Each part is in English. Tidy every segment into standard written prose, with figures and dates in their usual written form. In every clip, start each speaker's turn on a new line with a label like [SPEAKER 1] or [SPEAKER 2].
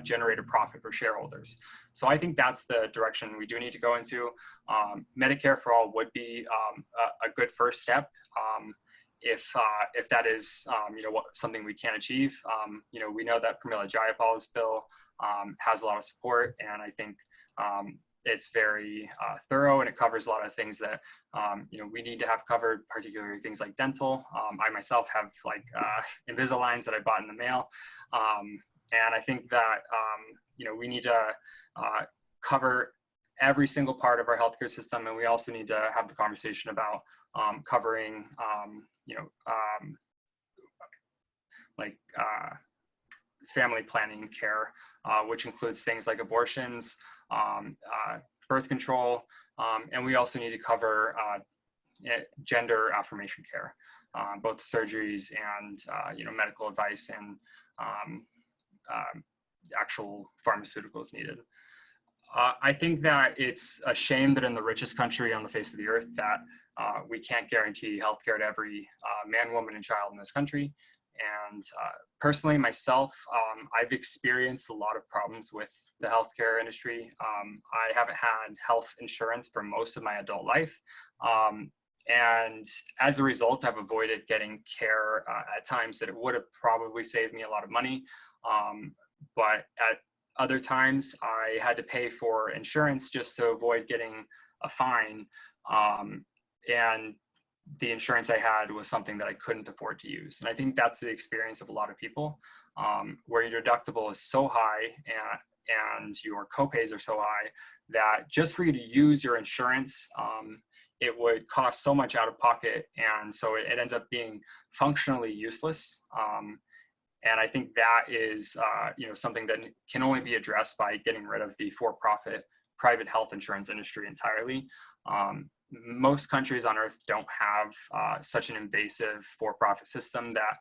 [SPEAKER 1] generate a profit for shareholders. So I think that's the direction we do need to go into. Medicare for all would be a good first step. If that is something we can achieve. We know that Pramila Jayapal's bill has a lot of support, and I think it's very thorough, and it covers a lot of things that we need to have covered, particularly things like dental. I myself have like Invisaligns that I bought in the mail, and I think that we need to cover every single part of our healthcare system, and we also need to have the conversation about covering family planning care, which includes things like abortions, birth control, and we also need to cover gender affirmation care, both surgeries and medical advice and actual pharmaceuticals needed. I think that it's a shame that in the richest country on the face of the earth that we can't guarantee healthcare to every man, woman, and child in this country. And personally, myself, I've experienced a lot of problems with the healthcare industry. I haven't had health insurance for most of my adult life. And as a result, I've avoided getting care at times that it would have probably saved me a lot of money. But at other times, I had to pay for insurance just to avoid getting a fine. And the insurance I had was something that I couldn't afford to use. And I think that's the experience of a lot of people, where your deductible is so high and your copays are so high that just for you to use your insurance, it would cost so much out of pocket. And so it ends up being functionally useless. And I think that is something that can only be addressed by getting rid of the for-profit private health insurance industry entirely. Most countries on earth don't have such an invasive for-profit system that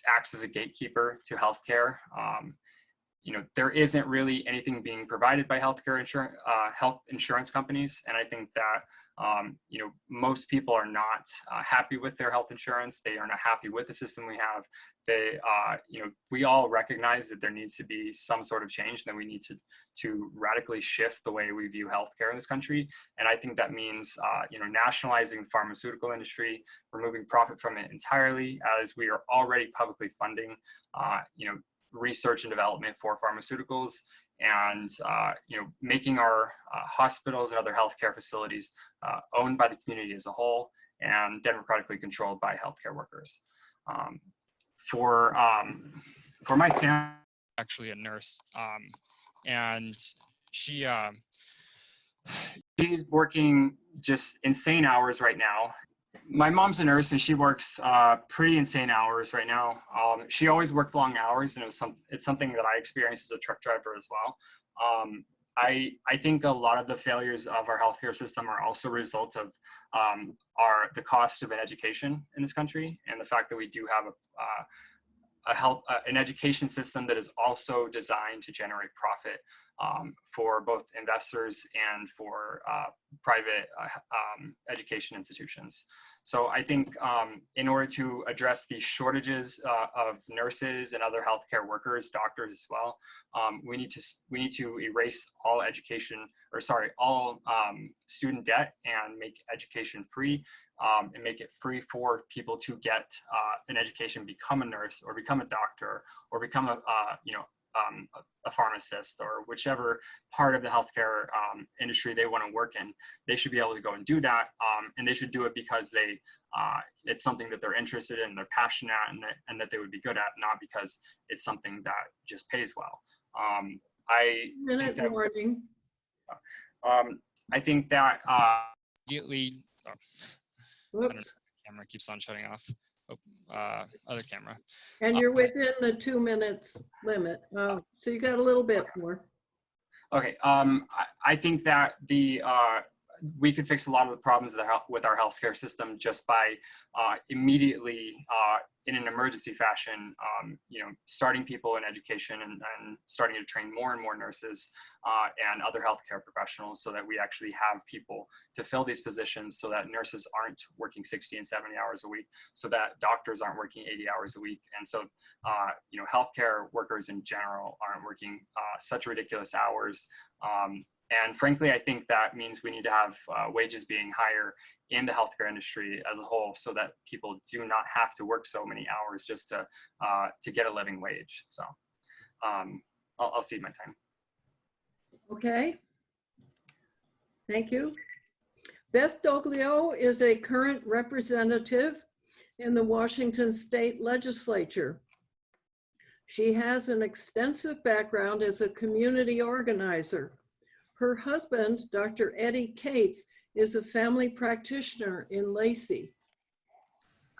[SPEAKER 1] acts as a gatekeeper to healthcare. There isn't really anything being provided by health insurance companies, and I think that most people are not happy with their health insurance. They are not happy with the system we have. We all recognize that there needs to be some sort of change, and that we need to radically shift the way we view healthcare in this country. And I think that means, nationalizing the pharmaceutical industry, removing profit from it entirely, as we are already publicly funding, research and development for pharmaceuticals, and making our hospitals and other healthcare facilities owned by the community as a whole and democratically controlled by healthcare workers. For my family,
[SPEAKER 2] actually a nurse, and she's
[SPEAKER 1] working just insane hours right now. My mom's a nurse, and she works pretty insane hours right now. She always worked long hours, and it's something that I experienced as a truck driver as well. I think a lot of the failures of our healthcare system are also a result of the cost of an education in this country, and the fact that we do have an education system that is also designed to generate profit for both investors and for private education institutions. So I think in order to address the shortages of nurses and other healthcare workers, doctors as well, we need to erase all student debt and make education free, and make it free for people to get an education, become a nurse or become a doctor or become a pharmacist, or whichever part of the healthcare industry they want to work in. They should be able to go and do that, and they should do it because it's something that they're interested in, they're passionate at, and that they would be good at, not because it's something that just pays well. I think that
[SPEAKER 2] immediately. I don't know, the camera keeps on shutting off. Other camera.
[SPEAKER 3] And you're within the 2 minutes limit. So you got a little bit more.
[SPEAKER 1] Okay. I think that we could fix a lot of the problems with our healthcare system just by immediately, in an emergency fashion, starting people in education and starting to train more and more nurses and other healthcare professionals, so that we actually have people to fill these positions, so that nurses aren't working 60 and 70 hours a week, so that doctors aren't working 80 hours a week, and so healthcare workers in general aren't working such ridiculous hours. And frankly, I think that means we need to have wages being higher in the healthcare industry as a whole, so that people do not have to work so many hours just to get a living wage. So I'll cede my time.
[SPEAKER 3] Okay. Thank you. Beth Doglio is a current representative in the Washington State Legislature. She has an extensive background as a community organizer. Her husband, Dr. Eddie Tate, is a family practitioner in Lacey.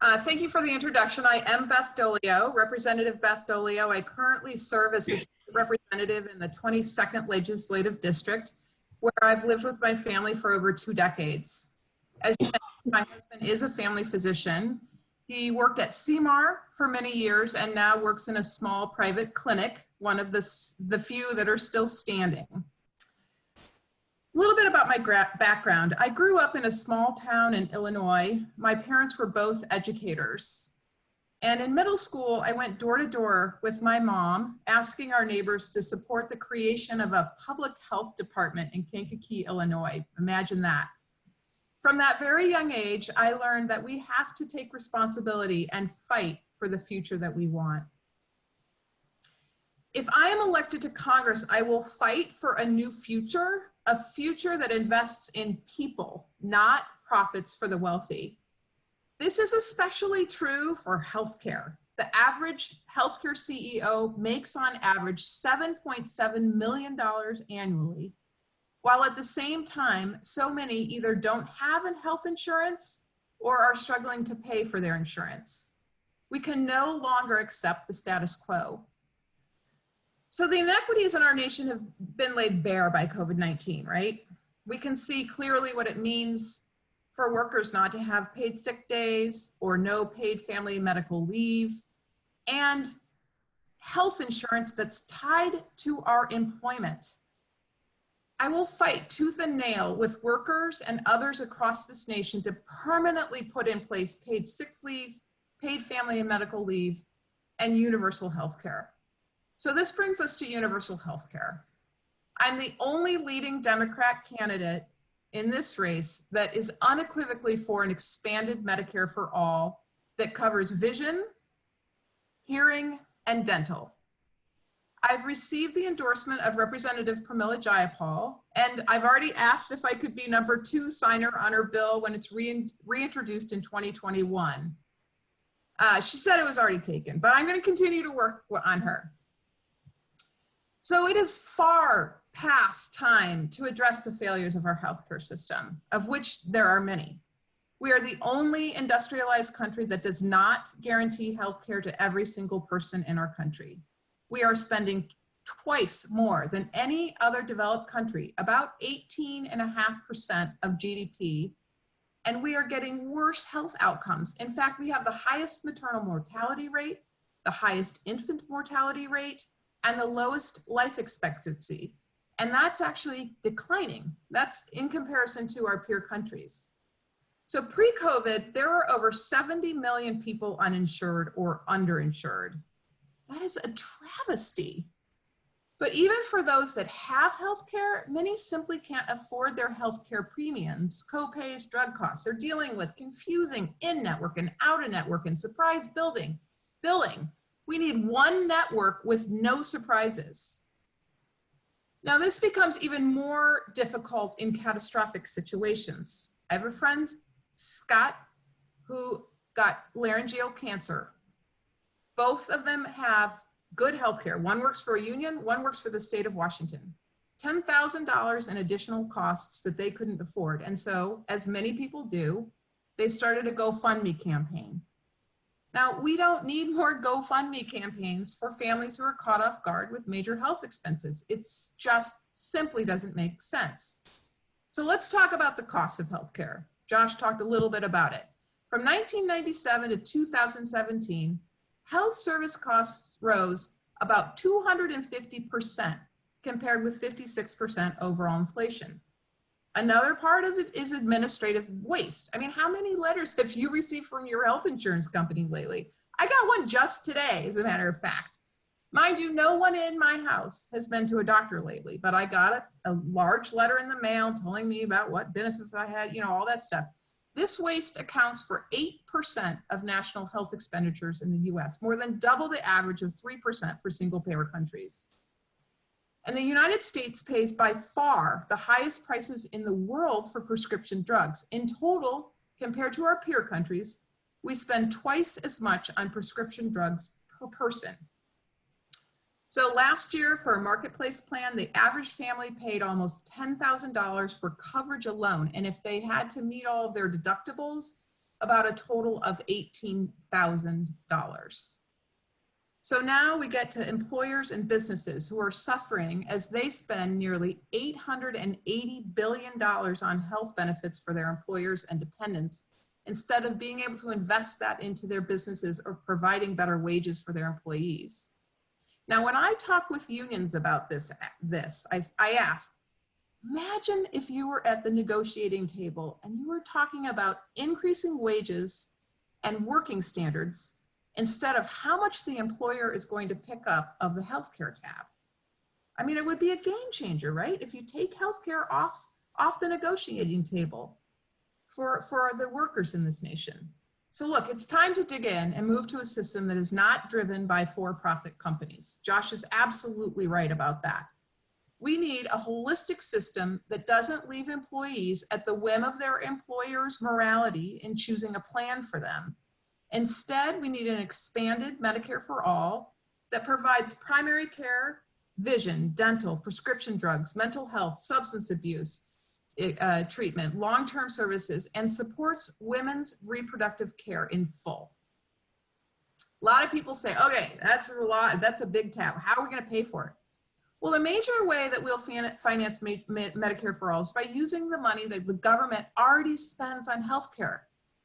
[SPEAKER 4] Thank you for the introduction. I am Beth Doglio, Representative Beth Doglio. I currently serve as a representative in the 22nd Legislative District, where I've lived with my family for over 2 decades. As you mentioned, my husband is a family physician. He worked at CMAR for many years and now works in a small private clinic, one of the few that are still standing. A little bit about my background. I grew up in a small town in Illinois. My parents were both educators. And in middle school, I went door to door with my mom, asking our neighbors to support the creation of a public health department in Kankakee, Illinois. Imagine that. From that very young age, I learned that we have to take responsibility and fight for the future that we want. If I am elected to Congress, I will fight for a new future, a future that invests in people, not profits for the wealthy. This is especially true for healthcare. The average healthcare CEO makes on average $7.7 million annually, while at the same time, so many either don't have health insurance or are struggling to pay for their insurance. We can no longer accept the status quo. So the inequities in our nation have been laid bare by COVID-19, right? We can see clearly what it means for workers not to have paid sick days or no paid family medical leave, and health insurance that's tied to our employment. I will fight tooth and nail with workers and others across this nation to permanently put in place paid sick leave, paid family and medical leave, and universal health care. So this brings us to universal health care. I'm the only leading Democrat candidate in this race that is unequivocally for an expanded Medicare for all that covers vision, hearing, and dental. I've received the endorsement of Representative Pramila Jayapal, and I've already asked if I could be number 2 signer on her bill when it's reintroduced in 2021. She said it was already taken, but I'm going to continue to work on her. So it is far past time to address the failures of our healthcare system, of which there are many. We are the only industrialized country that does not guarantee healthcare to every single person in our country. We are spending twice more than any other developed country, about 18.5% of GDP, and we are getting worse health outcomes. In fact, we have the highest maternal mortality rate, the highest infant mortality rate, and the lowest life expectancy. And that's actually declining. That's in comparison to our peer countries. So pre-COVID, there were over 70 million people uninsured or underinsured. That is a travesty. But even for those that have healthcare, many simply can't afford their healthcare premiums, co-pays, drug costs. They're dealing with confusing in-network and out-of-network and surprise billing. We need one network with no surprises. Now, this becomes even more difficult in catastrophic situations. I have a friend, Scott, who got laryngeal cancer. Both of them have good health care. One works for a union, one works for the state of Washington. $10,000 in additional costs that they couldn't afford. And so, as many people do, they started a GoFundMe campaign. Now, we don't need more GoFundMe campaigns for families who are caught off guard with major health expenses. It's just simply doesn't make sense. So let's talk about the cost of healthcare. Josh talked a little bit about it. From 1997 to 2017, health service costs rose about 250% compared with 56% overall inflation. Another part of it is administrative waste. I mean, how many letters have you received from your health insurance company lately? I got one just today, as a matter of fact. Mind you, no one in my house has been to a doctor lately, but I got a large letter in the mail telling me about what benefits I had, you know, all that stuff. This waste accounts for 8% of national health expenditures in the US, more than double the average of 3% for single-payer countries. And the United States pays by far the highest prices in the world for prescription drugs. In total, compared to our peer countries, we spend twice as much on prescription drugs per person. So last year, for a marketplace plan, the average family paid almost $10,000 for coverage alone. And if they had to meet all of their deductibles, about a total of $18,000. So now we get to employers and businesses who are suffering as they spend nearly $880 billion on health benefits for their employers and dependents, instead of being able to invest that into their businesses or providing better wages for their employees. Now, when I talk with unions about this, I ask, imagine if you were at the negotiating table and you were talking about increasing wages and working standards instead of how much the employer is going to pick up of the healthcare tab. I mean, it would be a game changer, right? If you take healthcare off the negotiating table for the workers in this nation. So look, it's time to dig in and move to a system that is not driven by for-profit companies. Josh is absolutely right about that. We need a holistic system that doesn't leave employees at the whim of their employer's morality in choosing a plan for them. Instead, we need an expanded Medicare for all that provides primary care, vision, dental, prescription drugs, mental health, substance abuse, treatment, long-term services, and supports women's reproductive care in full. A lot of people say, okay, that's a lot, that's a big tab. How are we going to pay for it? Well, the major way that we'll finance Medicare for all is by using the money that the government already spends on healthcare.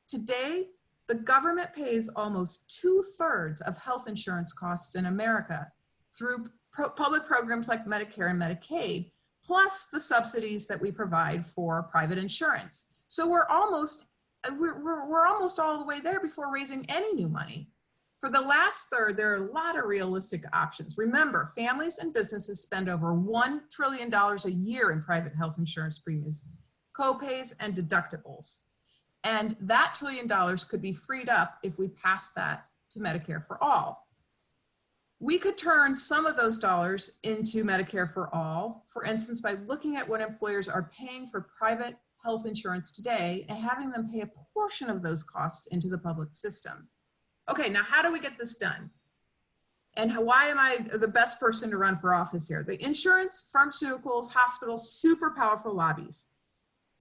[SPEAKER 4] Today, the government pays almost 2/3 of health insurance costs in America through public programs like Medicare and Medicaid, plus the subsidies that we provide for private insurance. So we're almost all the way there before raising any new money. For the last third, there are a lot of realistic options. Remember, families and businesses spend over $1 trillion a year in private health insurance premiums, co-pays, and deductibles. And that $1 trillion could be freed up if we pass that to Medicare for all. We could turn some of those dollars into Medicare for all, for instance, by looking at what employers are paying for private health insurance today and having them pay a portion of those costs into the public system. Okay, now how do we get this done? And why am I the best person to run for office here? The insurance, pharmaceuticals, hospitals, super powerful lobbies.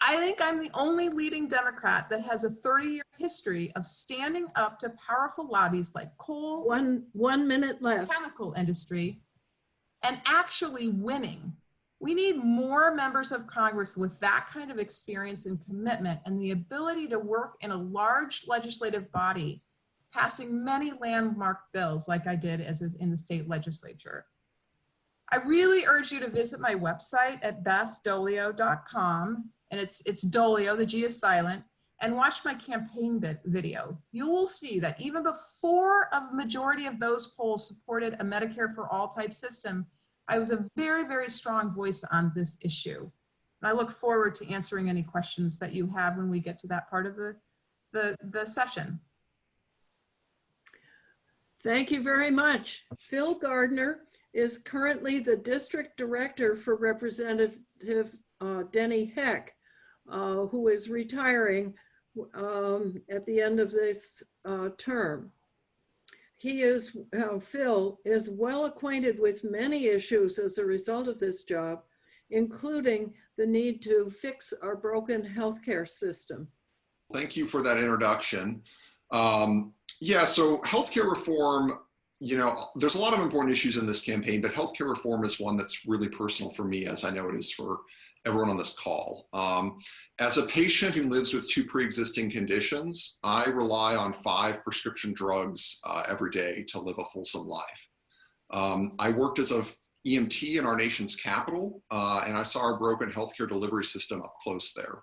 [SPEAKER 4] I think I'm the only leading Democrat that has a 30-year history of standing up to powerful lobbies like coal,
[SPEAKER 3] one minute left,
[SPEAKER 4] chemical industry, and actually winning. We need more members of Congress with that kind of experience and commitment and the ability to work in a large legislative body, passing many landmark bills like I did in the state legislature. I really urge you to visit my website at bethdoglio.com. And it's Doglio, the G is silent, and watch my campaign video. You will see that even before a majority of those polls supported a Medicare for all type system, I was a very, very strong voice on this issue. And I look forward to answering any questions that you have when we get to that part of the session.
[SPEAKER 3] Thank you very much. Phil Gardner is currently the district director for Representative Denny Heck, who is retiring at the end of this term. Phil is well acquainted with many issues as a result of this job, including the need to fix our broken healthcare system.
[SPEAKER 5] Thank you for that introduction. Yeah, so healthcare reform you know, there's a lot of important issues in this campaign, but healthcare reform is one that's really personal for me, as I know it is for everyone on this call. As a patient who lives with 2 pre-existing conditions, I rely on 5 prescription drugs every day to live a fulsome life. I worked as a EMT in our nation's capital, and I saw our broken healthcare delivery system up close there.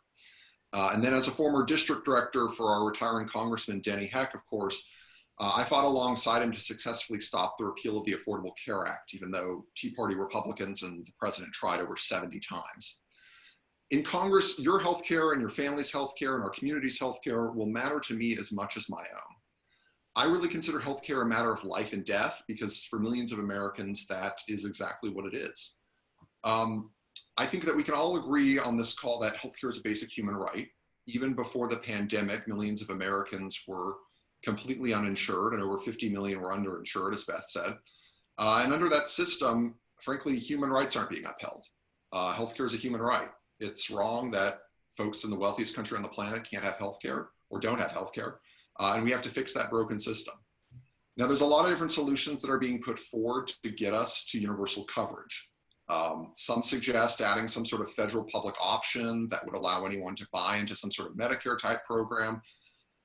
[SPEAKER 5] And then as a former district director for our retiring Congressman, Denny Heck, of course, I fought alongside him to successfully stop the repeal of the Affordable Care Act, even though Tea Party Republicans and the president tried over 70 times. In Congress, your healthcare and your family's healthcare and our community's healthcare will matter to me as much as my own. I really consider healthcare a matter of life and death because for millions of Americans, that is exactly what it is. I think that we can all agree on this call that healthcare is a basic human right. Even before the pandemic, millions of Americans were completely uninsured and over 50 million were underinsured, as Beth said. And under that system, frankly, human rights aren't being upheld. Healthcare is a human right. It's wrong that folks in the wealthiest country on the planet can't have healthcare or don't have healthcare. And we have to fix that broken system. Now, there's a lot of different solutions that are being put forward to get us to universal coverage. Some suggest adding some sort of federal public option that would allow anyone to buy into some sort of Medicare type program.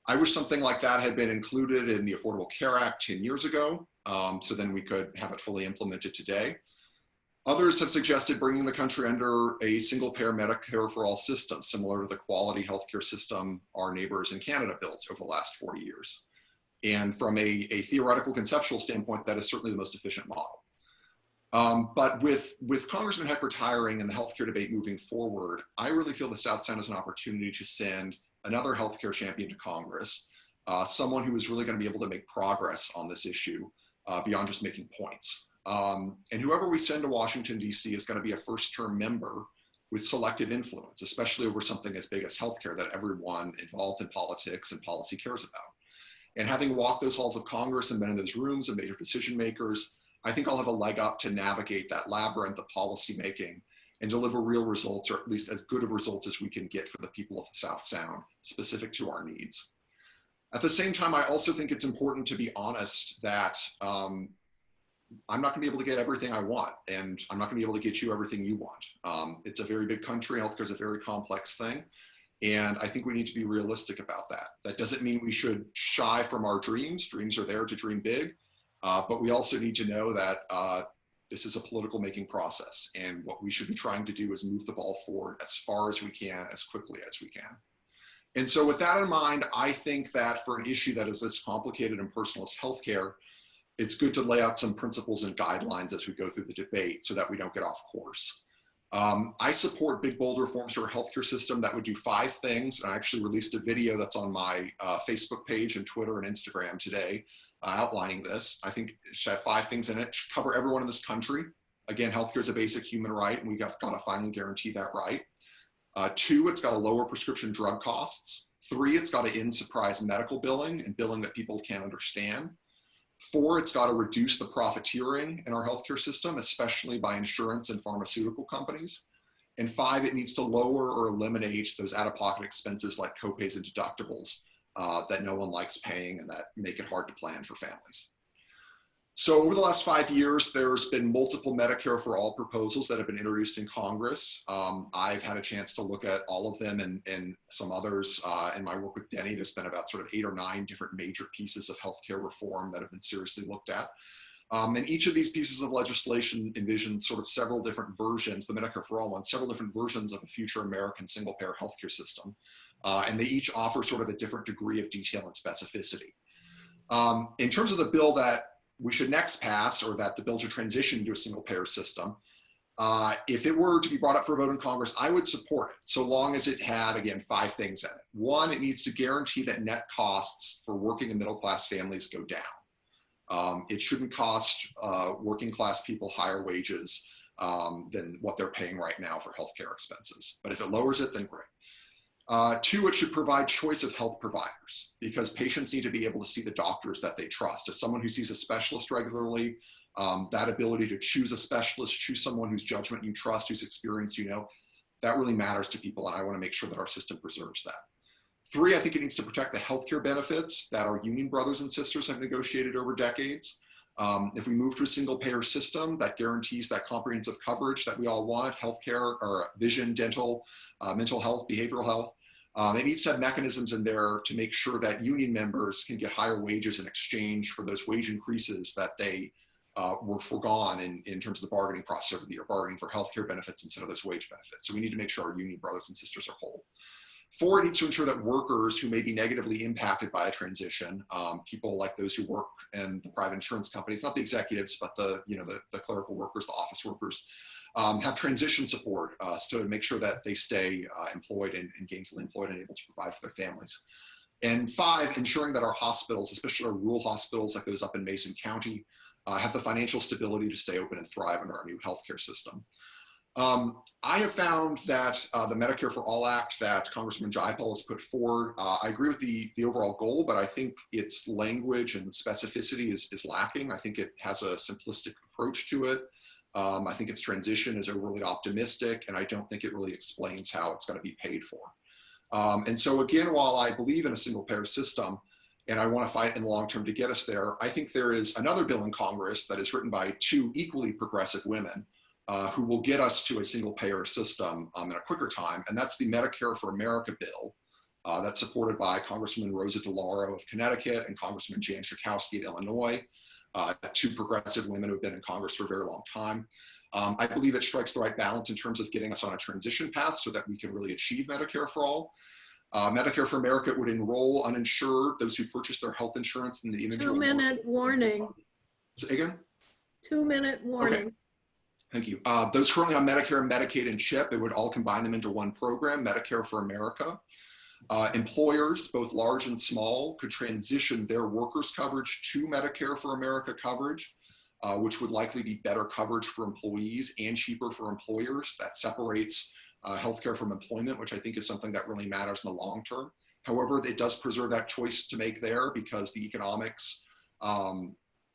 [SPEAKER 5] I wish something like that had been included in the Affordable Care Act 10 years ago, so then we could have it fully implemented today. Others have suggested bringing the country under a single-payer Medicare for all system, similar to the quality healthcare system our neighbors in Canada built over the last 40 years. And from a theoretical conceptual standpoint, that is certainly the most efficient model. But with Congressman Heck retiring and the healthcare debate moving forward, I really feel the South Sound is an opportunity to send another healthcare champion to Congress, someone who is really going to be able to make progress on this issue beyond just making points. And whoever we send to Washington, D.C. is going to be a first-term member with selective influence, especially over something as big as healthcare that everyone involved in politics and policy cares about. And having walked those halls of Congress and been in those rooms and major decision makers, I think I'll have a leg up to navigate that labyrinth of policymaking and deliver real results, or at least as good of results as we can get for the people of the South Sound, specific to our needs. At the same time, I also think it's important to be honest that I'm not gonna be able to get everything I want, and I'm not gonna be able to get you everything you want. It's a very big country, healthcare is a very complex thing, and I think we need to be realistic about that. That doesn't mean we should shy from our dreams. Dreams are there to dream big, but we also need to know that this is a political making process, and what we should be trying to do is move the ball forward as far as we can, as quickly as we can. And so with that in mind, I think that for an issue that is as complicated and personal as healthcare, it's good to lay out some principles and guidelines as we go through the debate so that we don't get off course. I support big, bold reforms to our healthcare system that would do 5 things. I actually released a video that's on my Facebook page and Twitter and Instagram today outlining this. I think it should have 5 things in it, should cover everyone in this country. Again, healthcare is a basic human right, and we've got to finally guarantee that right. 2, it's got to lower prescription drug costs. 3, it's got to end surprise medical billing and billing that people can't understand. 4, it's got to reduce the profiteering in our healthcare system, especially by insurance and pharmaceutical companies. And 5, it needs to lower or eliminate those out-of-pocket expenses like copays and deductibles that no one likes paying and that make it hard to plan for families. So over the last 5 years, there's been multiple Medicare for All proposals that have been introduced in Congress. I've had a chance to look at all of them and some others in my work with Denny. There's been about sort of 8 or 9 different major pieces of healthcare reform that have been seriously looked at. And each of these pieces of legislation envisions sort of several different versions, the Medicare for All one, several different versions of a future American single-payer healthcare system. And they each offer sort of a different degree of detail and specificity. In terms of the bill that we should next pass, or that the bill to transition to a single-payer system, if it were to be brought up for a vote in Congress, I would support it, so long as it had, again, 5 things in it. 1, it needs to guarantee that net costs for working and middle-class families go down. It shouldn't cost working-class people higher wages than what they're paying right now for healthcare expenses. But if it lowers it, then great. 2, it should provide choice of health providers, because patients need to be able to see the doctors that they trust. As someone who sees a specialist regularly, that ability to choose a specialist, choose someone whose judgment you trust, whose experience you know, that really matters to people, and I want to make sure that our system preserves that. 3, I think it needs to protect the healthcare benefits that our union brothers and sisters have negotiated over decades. If we move to a single payer system that guarantees that comprehensive coverage that we all want, healthcare or vision, dental, mental health, behavioral health, it needs to have mechanisms in there to make sure that union members can get higher wages in exchange for those wage increases that they were foregone in terms of the bargaining process over the year, bargaining for healthcare benefits instead of those wage benefits. So we need to make sure our union brothers and sisters are whole. 4, it needs to ensure that workers who may be negatively impacted by a transition, people like those who work in the private insurance companies, not the executives, but the clerical workers, the office workers, have transition support to make sure that they stay employed and gainfully employed and able to provide for their families. And 5, ensuring that our hospitals, especially our rural hospitals like those up in Mason County, have the financial stability to stay open and thrive under our new healthcare system. I have found that the Medicare for All Act that Congressman Jayapal has put forward, I agree with the overall goal, but I think its language and specificity is lacking. I think it has a simplistic approach to it. I think its transition is overly optimistic, and I don't think it really explains how it's going to be paid for. And so again, while I believe in a single payer system, and I want to fight in the long term to get us there, I think there is another bill in Congress that is written by 2 equally progressive women who will get us to a single payer system in a quicker time, and that's the Medicare for America bill that's supported by Congresswoman Rosa DeLauro of Connecticut and Congressman Jan Schakowsky of Illinois, 2 progressive women who have been in Congress for a very long time. I believe it strikes the right balance in terms of getting us on a transition path so that we can really achieve Medicare for all. Medicare for America would enroll uninsured, those who purchase their health insurance in the individual.
[SPEAKER 3] 2-minute warning.
[SPEAKER 5] Say again?
[SPEAKER 3] 2-minute warning.
[SPEAKER 5] Okay. Thank you. Those currently on Medicare, Medicaid, and CHIP, it would all combine them into one program, Medicare for America. Employers, both large and small, could transition their workers' coverage to Medicare for America coverage, which would likely be better coverage for employees and cheaper for employers. That separates healthcare from employment, which I think is something that really matters in the long term. However, it does preserve that choice to make there because the economics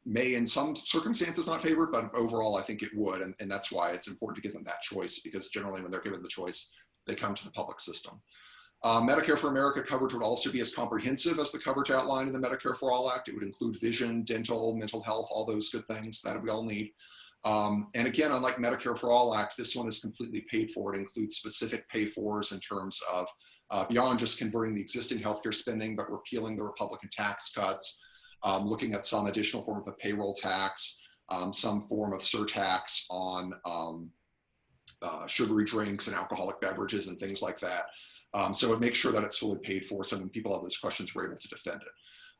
[SPEAKER 5] may in some circumstances not favor it, but overall I think it would. And that's why it's important to give them that choice, because generally when they're given the choice, they come to the public system. Medicare for America coverage would also be as comprehensive as the coverage outlined in the Medicare for All Act. It would include vision, dental, mental health, all those good things that we all need. And again, unlike Medicare for All Act, this one is completely paid for. It includes specific pay-fors in terms of beyond just converting the existing healthcare spending, but repealing the Republican tax cuts, looking at some additional form of a payroll tax, some form of surtax on sugary drinks and alcoholic beverages and things like that. So it makes sure that it's fully paid for, so when people have those questions, we're able to defend it.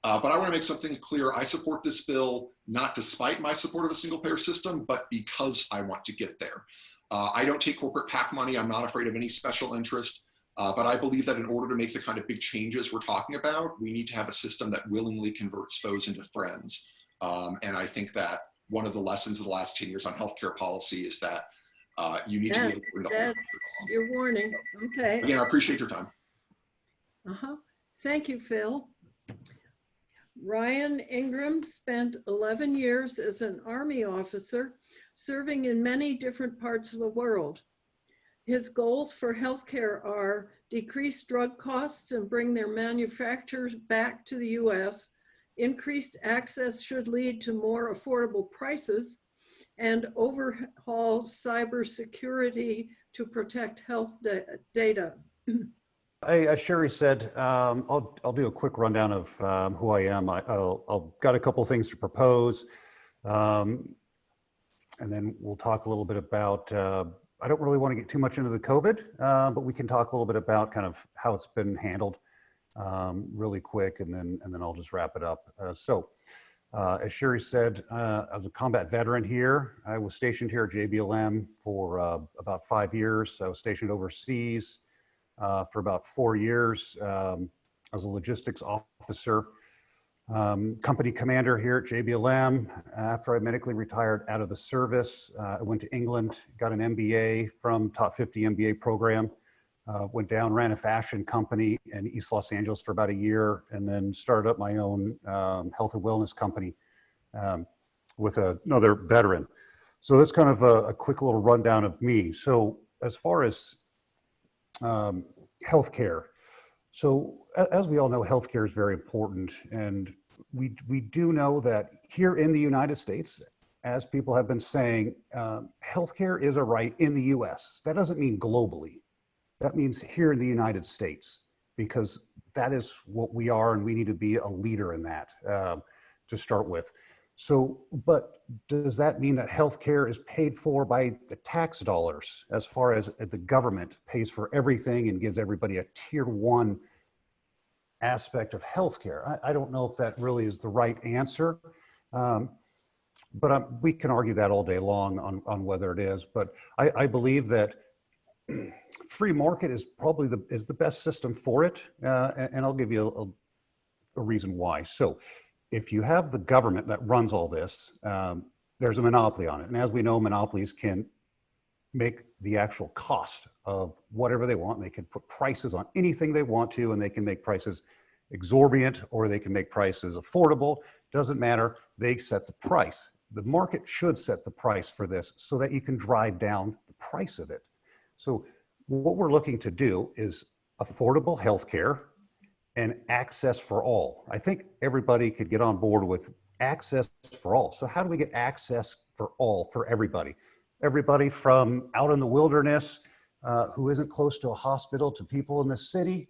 [SPEAKER 5] But I want to make something clear. I support this bill, not despite my support of the single payer system, but because I want to get there. I don't take corporate PAC money. I'm not afraid of any special interest. But I believe that in order to make the kind of big changes we're talking about, we need to have a system that willingly converts foes into friends. And I think that one of the lessons of the last 10 years on healthcare policy is that you need to be able to bring the whole.
[SPEAKER 3] That's your warning. Okay.
[SPEAKER 5] Again, I appreciate your time.
[SPEAKER 3] Thank you, Phil. Rian Ingrim spent 11 years as an Army officer, serving in many different parts of the world. His goals for healthcare are decrease drug costs and bring their manufacturers back to the US. Increased access should lead to more affordable prices, and overhaul cybersecurity to protect health data.
[SPEAKER 6] As Sherry said, I'll do a quick rundown of who I am. I'll got a couple of things to propose, and then we'll talk a little bit about. I don't really want to get too much into the COVID, but we can talk a little bit about kind of how it's been handled really quick, and then I'll just wrap it up. As Sherry said, I was a combat veteran here. I was stationed here at JBLM for about 5 years. I was stationed overseas for about 4 years. I was a logistics officer, company commander here at JBLM. After I medically retired out of the service, I went to England, got an MBA from Top 50 MBA program, went down, ran a fashion company in East Los Angeles for about a year, and then started up my own health and wellness company with another veteran. So that's kind of a quick little rundown of me. So as far as healthcare, So as we all know, healthcare is very important. And we do know that here in the United States, as people have been saying, healthcare is a right in the US. That doesn't mean globally. That means here in the United States, because that is what we are, and we need to be a leader in that to start with. So, but does that mean that healthcare is paid for by the tax dollars, as far as the government pays for everything and gives everybody a tier 1 aspect of healthcare? I don't know if that really is the right answer, but we can argue that all day long on whether it is. But I believe that free market is probably the best system for it, and I'll give you a reason why. So if you have the government that runs all this, there's a monopoly on it. And as we know, monopolies can make the actual cost of whatever they want. They can put prices on anything they want to, and they can make prices exorbitant, or they can make prices affordable. Doesn't matter. They set the price. The market should set the price for this so that you can drive down the price of it. So what we're looking to do is affordable healthcare and access for all. I think everybody could get on board with access for all. So how do we get access for all, for everybody? Everybody from out in the wilderness who isn't close to a hospital to people in the city.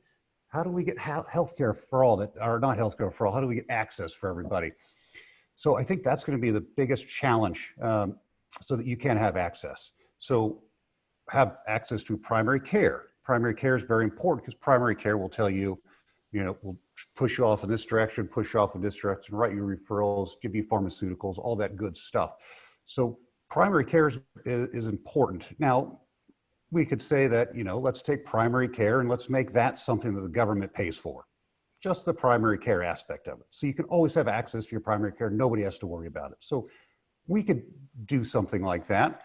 [SPEAKER 6] How do we get healthcare for all that are not healthcare for all? How do we get access for everybody? So I think that's going to be the biggest challenge, so that you can have access. So have access to primary care. Primary care is very important, because primary care will tell you, will push you off in this direction, push you off in this direction, write you referrals, give you pharmaceuticals, all that good stuff. So primary care is important. Now, we could say that, let's take primary care and let's make that something that the government pays for. Just the primary care aspect of it. So you can always have access to your primary care. Nobody has to worry about it. So we could do something like that.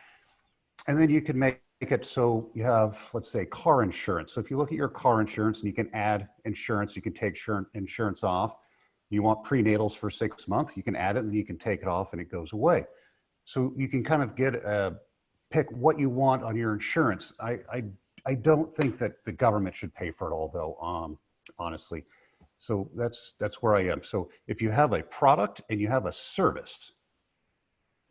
[SPEAKER 6] And then you can make it so you have, let's say, car insurance. So if you look at your car insurance and you can add insurance, you can take insurance off. You want prenatals for 6 months, you can add it, and then you can take it off and it goes away. So you can kind of pick what you want on your insurance. I don't think that the government should pay for it all, though, honestly. So that's where I am. So if you have a product and you have a service,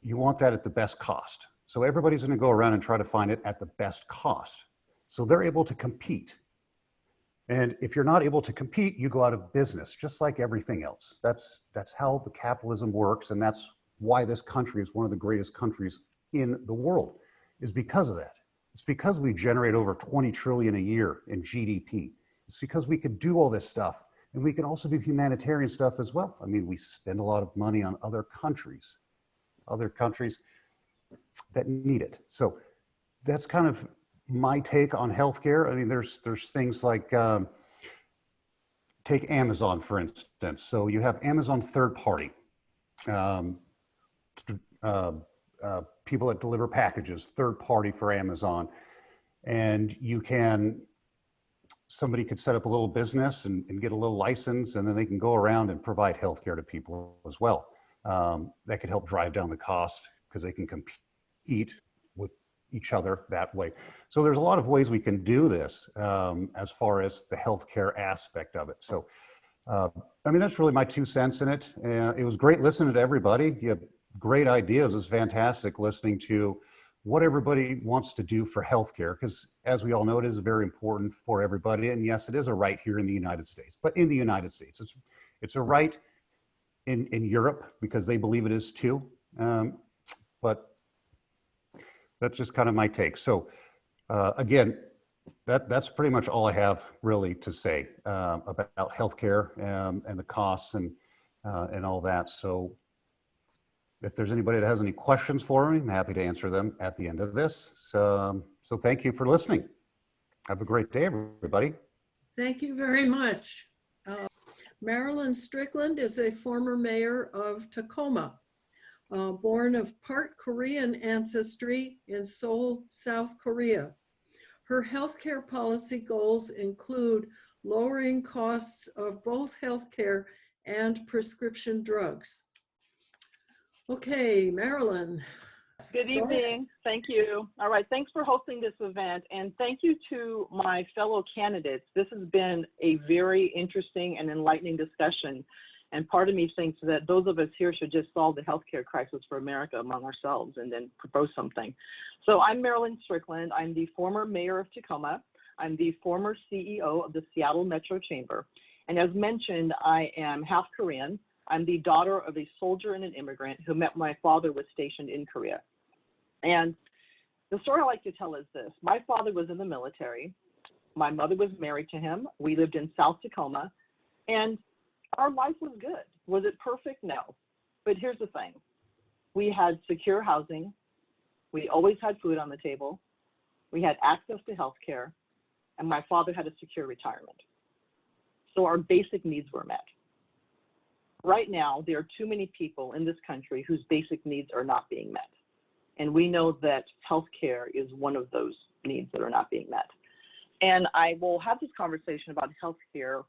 [SPEAKER 6] you want that at the best cost. So everybody's going to go around and try to find it at the best cost. So they're able to compete. And if you're not able to compete, you go out of business, just like everything else. That's how the capitalism works. And that's why this country is one of the greatest countries in the world, is because of that. It's because we generate over 20 trillion a year in GDP. It's because we could do all this stuff. And we can also do humanitarian stuff as well. I mean, we spend a lot of money on other countries that need it. So that's kind of my take on healthcare. I mean, there's things like, take Amazon, for instance. So you have Amazon third party, people that deliver packages, third party for Amazon. And somebody could set up a little business and get a little license, and then they can go around and provide healthcare to people as well. That could help drive down the cost, because they can compete with each other that way. So there's a lot of ways we can do this as far as the healthcare aspect of it. So, I mean, that's really my 2 cents in it. It was great listening to everybody. You have great ideas. It's fantastic listening to what everybody wants to do for healthcare, because as we all know, it is very important for everybody. And yes, it is a right here in the United States, but in the United States, it's a right in Europe, because they believe it is too. But that's just kind of my take. So again, that's pretty much all I have really to say about healthcare and the costs and all that. So if there's anybody that has any questions for me, I'm happy to answer them at the end of this. So thank you for listening. Have a great day, everybody.
[SPEAKER 3] Thank you very much. Marilyn Strickland is a former mayor of Tacoma, born of part Korean ancestry in Seoul, South Korea. Her healthcare policy goals include lowering costs of both healthcare and prescription drugs. Okay, Marilyn,
[SPEAKER 7] Good evening. Thank you. All right. Thanks for hosting this event. And thank you to my fellow candidates. This has been a very interesting and enlightening discussion. And part of me thinks that those of us here should just solve the healthcare crisis for America among ourselves and then propose something. So I'm Marilyn Strickland. I'm the former mayor of Tacoma. I'm the former CEO of the Seattle Metro Chamber. And as mentioned, I am half Korean. I'm the daughter of a soldier and an immigrant who met my father was stationed in Korea. And the story I like to tell is this. My father was in the military. My mother was married to him. We lived in South Tacoma. And our life was good. Was it perfect? No. But here's the thing. We had secure housing. We always had food on the table. We had access to health care. And my father had a secure retirement. So our basic needs were met. Right now, there are too many people in this country whose basic needs are not being met. And we know that healthcare is one of those needs that are not being met. And I will have this conversation about healthcare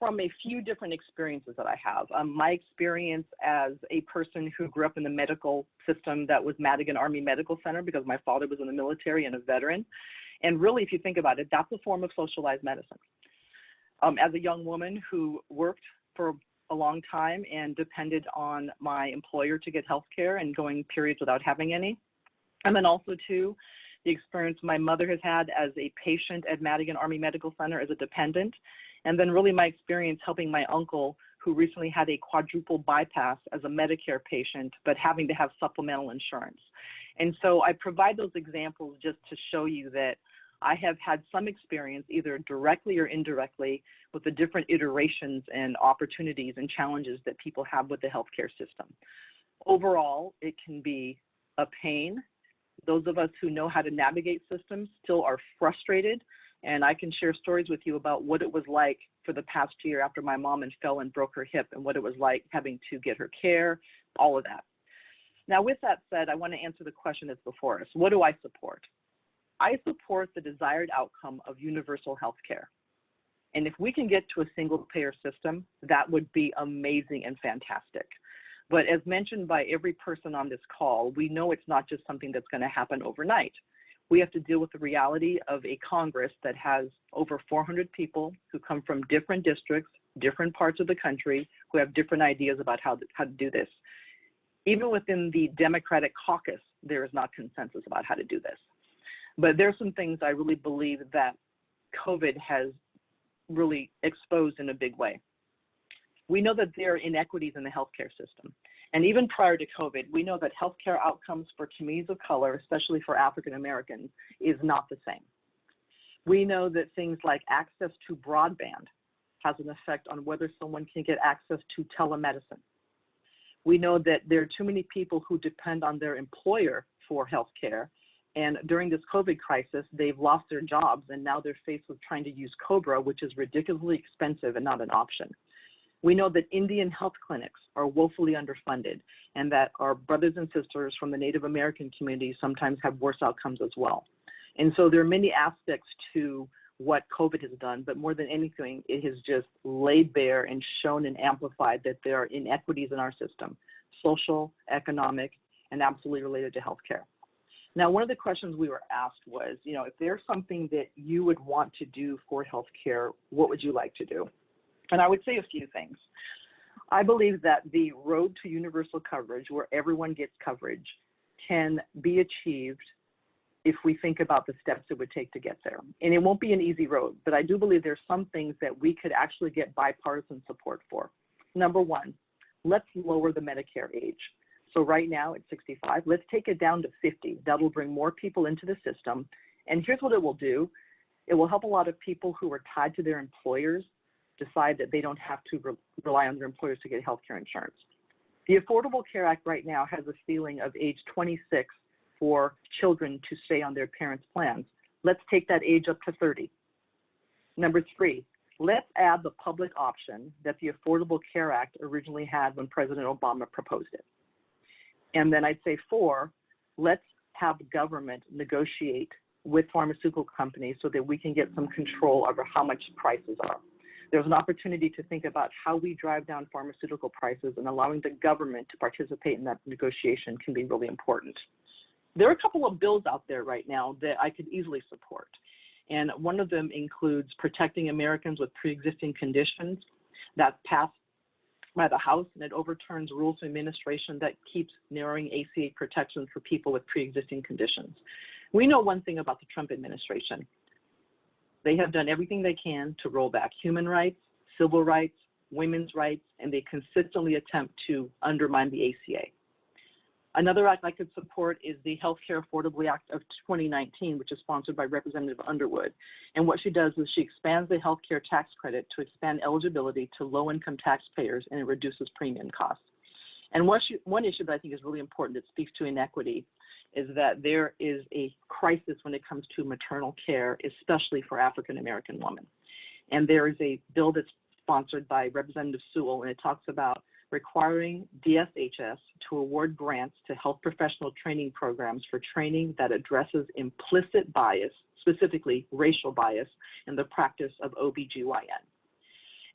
[SPEAKER 7] from a few different experiences that I have. My experience as a person who grew up in the medical system that was Madigan Army Medical Center because my father was in the military and a veteran. And really, if you think about it, that's a form of socialized medicine. As a young woman who worked for a long time and depended on my employer to get health care and going periods without having any. And then also too, the experience my mother has had as a patient at Madigan Army Medical Center as a dependent. And then really my experience helping my uncle who recently had a quadruple bypass as a Medicare patient, but having to have supplemental insurance. And so I provide those examples just to show you that I have had some experience either directly or indirectly with the different iterations and opportunities and challenges that people have with the healthcare system. Overall, it can be a pain. Those of us who know how to navigate systems still are frustrated. And I can share stories with you about what it was like for the past year after my mom fell and broke her hip and what it was like having to get her care, all of that. Now, with that said, I want to answer the question that's before us. What do I support? I support the desired outcome of universal health care. And if we can get to a single payer system, that would be amazing and fantastic. But as mentioned by every person on this call, we know it's not just something that's going to happen overnight. We have to deal with the reality of a Congress that has over 400 people who come from different districts, different parts of the country, who have different ideas about how to do this. Even within the Democratic caucus, there is not consensus about how to do this. But there's some things I really believe that COVID has really exposed in a big way. We know that there are inequities in the healthcare system. And even prior to COVID, we know that healthcare outcomes for communities of color, especially for African Americans, is not the same. We know that things like access to broadband has an effect on whether someone can get access to telemedicine. We know that there are too many people who depend on their employer for healthcare. And during this COVID crisis, they've lost their jobs and now they're faced with trying to use COBRA, which is ridiculously expensive and not an option. We know that Indian health clinics are woefully underfunded and that our brothers and sisters from the Native American community sometimes have worse outcomes as well. And so there are many aspects to what COVID has done, but more than anything, it has just laid bare and shown and amplified that there are inequities in our system, social, economic, and absolutely related to healthcare. Now, one of the questions we were asked was, if there's something that you would want to do for healthcare, what would you like to do? And I would say a few things. I believe that the road to universal coverage, where everyone gets coverage, can be achieved if we think about the steps it would take to get there. And it won't be an easy road, but I do believe there's some things that we could actually get bipartisan support for. Number one, let's lower the Medicare age. So right now it's 65, let's take it down to 50. That will bring more people into the system. And here's what it will do. It will help a lot of people who are tied to their employers decide that they don't have to rely on their employers to get healthcare insurance. The Affordable Care Act right now has a ceiling of age 26 for children to stay on their parents' plans. Let's take that age up to 30. Number three, let's add the public option that the Affordable Care Act originally had when President Obama proposed it. And then I'd say four, let's have government negotiate with pharmaceutical companies so that we can get some control over how much prices are. There's an opportunity to think about how we drive down pharmaceutical prices, and allowing the government to participate in that negotiation can be really important. there are a couple of bills out there right now that I could easily support. And one of them includes protecting Americans with pre-existing conditions. That's passed by the House, and it overturns rules of administration that keeps narrowing ACA protections for people with pre-existing conditions. We know one thing about the Trump administration. They have done everything they can to roll back human rights, civil rights, women's rights, and they consistently attempt to undermine the ACA. Another act I could support is the Healthcare Affordability Act of 2019, which is sponsored by Representative Underwood. And what she does is she expands the healthcare tax credit to expand eligibility to low-income taxpayers, and it reduces premium costs. And one issue that I think is really important that speaks to inequity is that there is a crisis when it comes to maternal care, especially for African-American women. And there is a bill that's sponsored by Representative Sewell, and it talks about requiring DSHS to award grants to health professional training programs for training that addresses implicit bias, specifically racial bias, in the practice of OBGYN.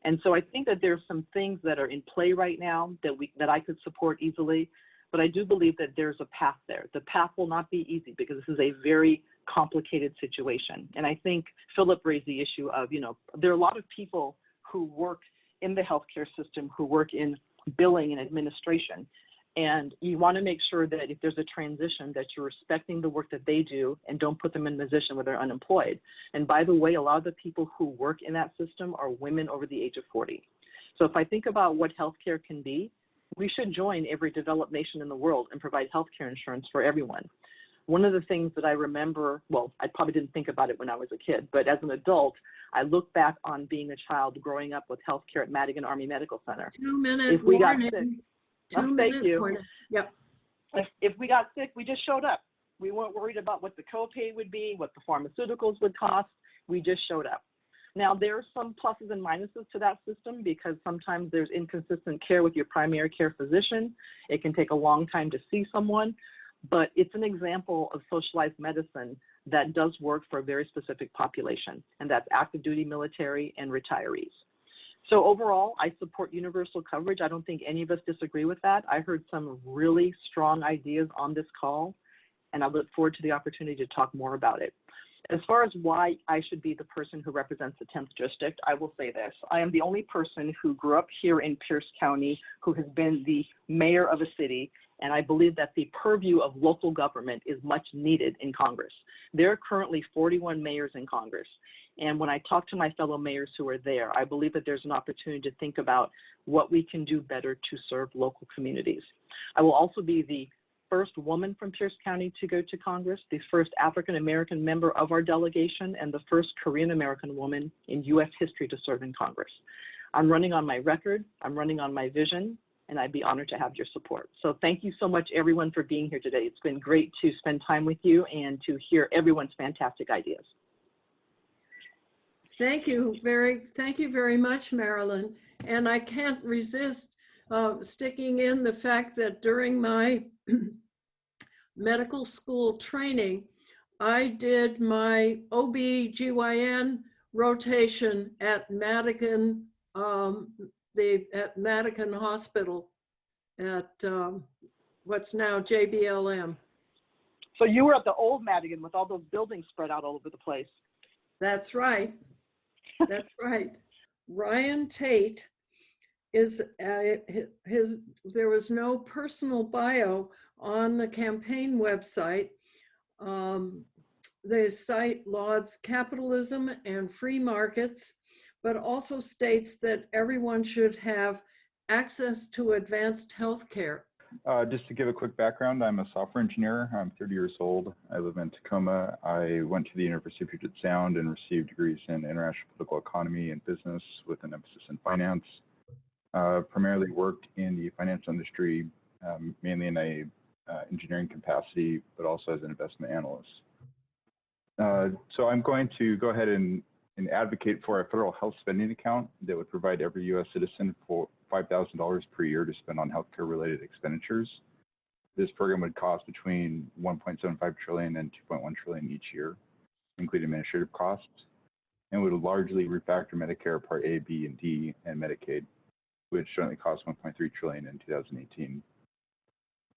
[SPEAKER 7] And so I think that there's some things that are in play right now that I could support easily, but I do believe that there's a path there. The path will not be easy because this is a very complicated situation. And I think Philip raised the issue of, there are a lot of people who work in the healthcare system, who work in billing and administration. And you want to make sure that if there's a transition that you're respecting the work that they do and don't put them in a position where they're unemployed. And by the way, a lot of the people who work in that system are women over the age of 40. So if I think about what healthcare can be, we should join every developed nation in the world and provide healthcare insurance for everyone. One of the things that I remember, well, I probably didn't think about it when I was a kid, but as an adult, I look back on being a child growing up with healthcare at Madigan Army Medical Center.
[SPEAKER 3] 2 minute
[SPEAKER 7] If we got
[SPEAKER 3] warning.
[SPEAKER 7] sick,
[SPEAKER 3] 2
[SPEAKER 7] thank
[SPEAKER 3] minute
[SPEAKER 7] you.
[SPEAKER 3] warning. Yep.
[SPEAKER 7] If we got sick, we just showed up. We weren't worried about what the copay would be, what the pharmaceuticals would cost. We just showed up. Now, there are some pluses and minuses to that system because sometimes there's inconsistent care with your primary care physician. It can take a long time to see someone, but it's an example of socialized medicine that does work for a very specific population, and that's active duty military and retirees. So overall, I support universal coverage. I don't think any of us disagree with that. I heard some really strong ideas on this call, and I look forward to the opportunity to talk more about it. As far as why I should be the person who represents the 10th district, I will say this. I am the only person who grew up here in Pierce County who has been the mayor of a city, and I believe that the purview of local government is much needed in Congress. There are currently 41 mayors in Congress, and when I talk to my fellow mayors who are there, I believe that there's an opportunity to think about what we can do better to serve local communities. I will also be the first woman from Pierce County to go to Congress, the first African-American member of our delegation, and the first Korean-American woman in U.S. history to serve in Congress. I'm running on my record, I'm running on my vision, and I'd be honored to have your support. So thank you so much, everyone, for being here today. It's been great to spend time with you and to hear everyone's fantastic ideas.
[SPEAKER 3] Thank you very much, Marilyn. And I can't resist sticking in the fact that during my medical school training, I did my OB/GYN rotation at Madigan, at Madigan Hospital at what's now JBLM.
[SPEAKER 7] So you were at the old Madigan with all those buildings spread out all over the place.
[SPEAKER 3] That's right. That's right. Ryan Tate is there was no personal bio on the campaign website. The site lauds capitalism and free markets, but also states that everyone should have access to advanced health care.
[SPEAKER 8] Just to give a quick background, I'm a software engineer. I'm 30 years old. I live in Tacoma. I went to the University of Puget Sound and received degrees in international political economy and business with an emphasis in finance. Primarily worked in the financial industry, mainly in a engineering capacity, but also as an investment analyst. So I'm going to go ahead and advocate for a federal health spending account that would provide every U.S. citizen for $5,000 per year to spend on healthcare related expenditures. This program would cost between $1.75 trillion and $2.1 trillion each year, including administrative costs, and would largely refactor Medicare Part A, B, and D, and Medicaid, which jointly cost $1.3 trillion in 2018.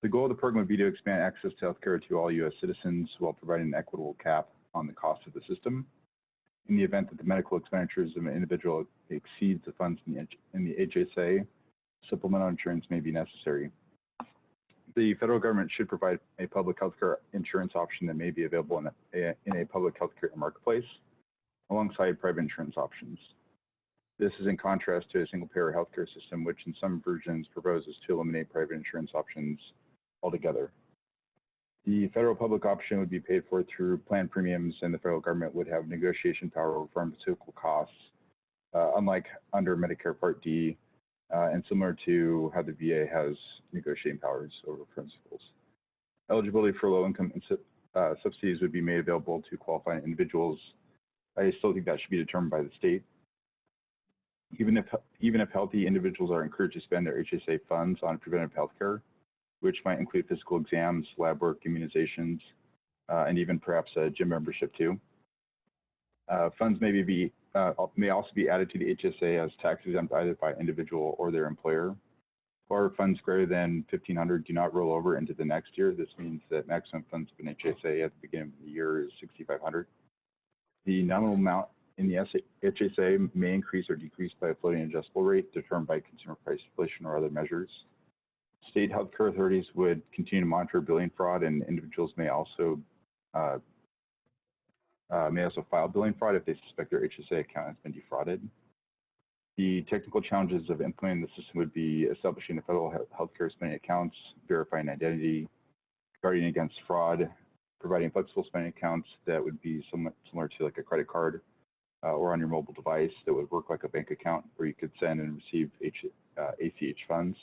[SPEAKER 8] The goal of the program would be to expand access to healthcare to all U.S. citizens while providing an equitable cap on the cost of the system. In the event that the medical expenditures of an individual exceeds the funds in the HSA, supplemental insurance may be necessary. The federal government should provide a public healthcare insurance option that may be available in a public healthcare marketplace alongside private insurance options. This is in contrast to a single-payer healthcare system, which in some versions proposes to eliminate private insurance options altogether. The federal public option would be paid for through plan premiums, and the federal government would have negotiation power over pharmaceutical costs, unlike under Medicare Part D, and similar to how the VA has negotiating powers over pharmaceuticals. Eligibility for low-income subsidies would be made available to qualifying individuals. I still think that should be determined by the state. Even if healthy individuals are encouraged to spend their HSA funds on preventive health care, which might include physical exams, lab work, immunizations, and even perhaps a gym membership too. Funds may also be added to the HSA as tax exempt either by individual or their employer. Or funds greater than $1,500 do not roll over into the next year. This means that maximum funds of an HSA at the beginning of the year is $6,500. The nominal amount in the HSA may increase or decrease by a floating adjustable rate determined by consumer price inflation or other measures. State healthcare authorities would continue to monitor billing fraud, and individuals may also file billing fraud if they suspect their HSA account has been defrauded. The technical challenges of implementing the system would be establishing the federal healthcare spending accounts, verifying identity, guarding against fraud, providing flexible spending accounts that would be somewhat similar to like a credit card or on your mobile device that would work like a bank account where you could send and receive ACH funds.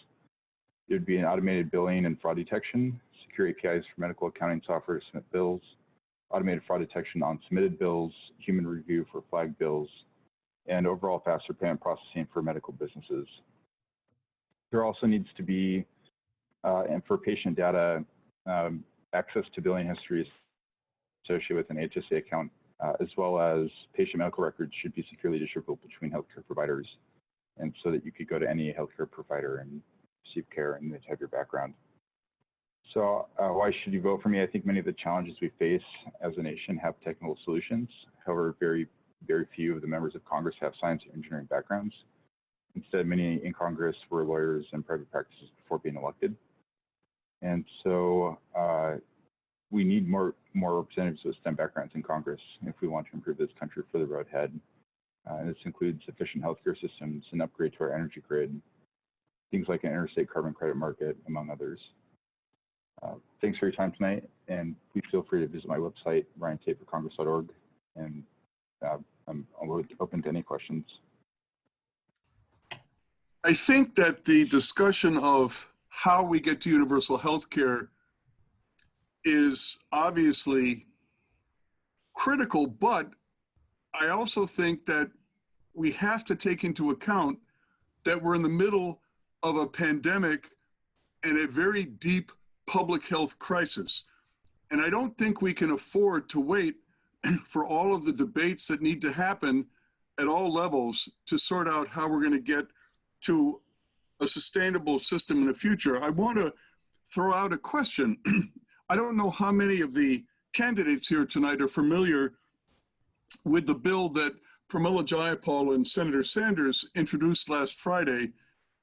[SPEAKER 8] There would be an automated billing and fraud detection, secure APIs for medical accounting software to submit bills, automated fraud detection on submitted bills, human review for flagged bills, and overall faster payment processing for medical businesses. There also needs to be, and for patient data, access to billing histories associated with an HSA account, as well as patient medical records should be securely distributable between healthcare providers, and so that you could go to any healthcare provider and receive care and they'd have your background. So why should you vote for me? I think many of the challenges we face as a nation have technical solutions. However, very few of the members of Congress have science or engineering backgrounds. Instead, many in Congress were lawyers and private practices before being elected. And so we need more representatives with STEM backgrounds in Congress if we want to improve this country for the road ahead. And this includes efficient healthcare systems and upgrade to our energy grid, things like an interstate carbon credit market, among others. Thanks for your time tonight, and please feel free to visit my website, RianTateForCongress.org, and I'm open to any questions.
[SPEAKER 9] I think that the discussion of how we get to universal health care is obviously critical, but I also think that we have to take into account that we're in the middle of a pandemic and a very deep public health crisis. And I don't think we can afford to wait for all of the debates that need to happen at all levels to sort out how we're going to get to a sustainable system in the future. I want to throw out a question. I don't know how many of the candidates here tonight are familiar with the bill that Pramila Jayapal and Senator Sanders introduced last Friday,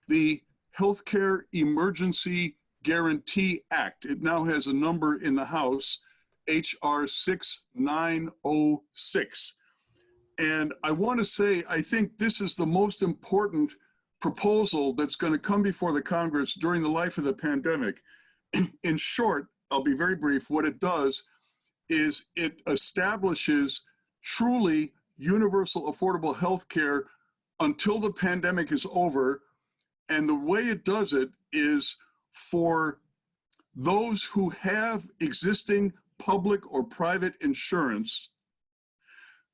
[SPEAKER 9] the Healthcare Emergency Guarantee Act. It now has a number in the House, HR 6906. And I want to say, I think this is the most important proposal that's going to come before the Congress during the life of the pandemic. In short, I'll be very brief, what it does is it establishes truly universal affordable health care until the pandemic is over. And the way it does it is for those who have existing public or private insurance,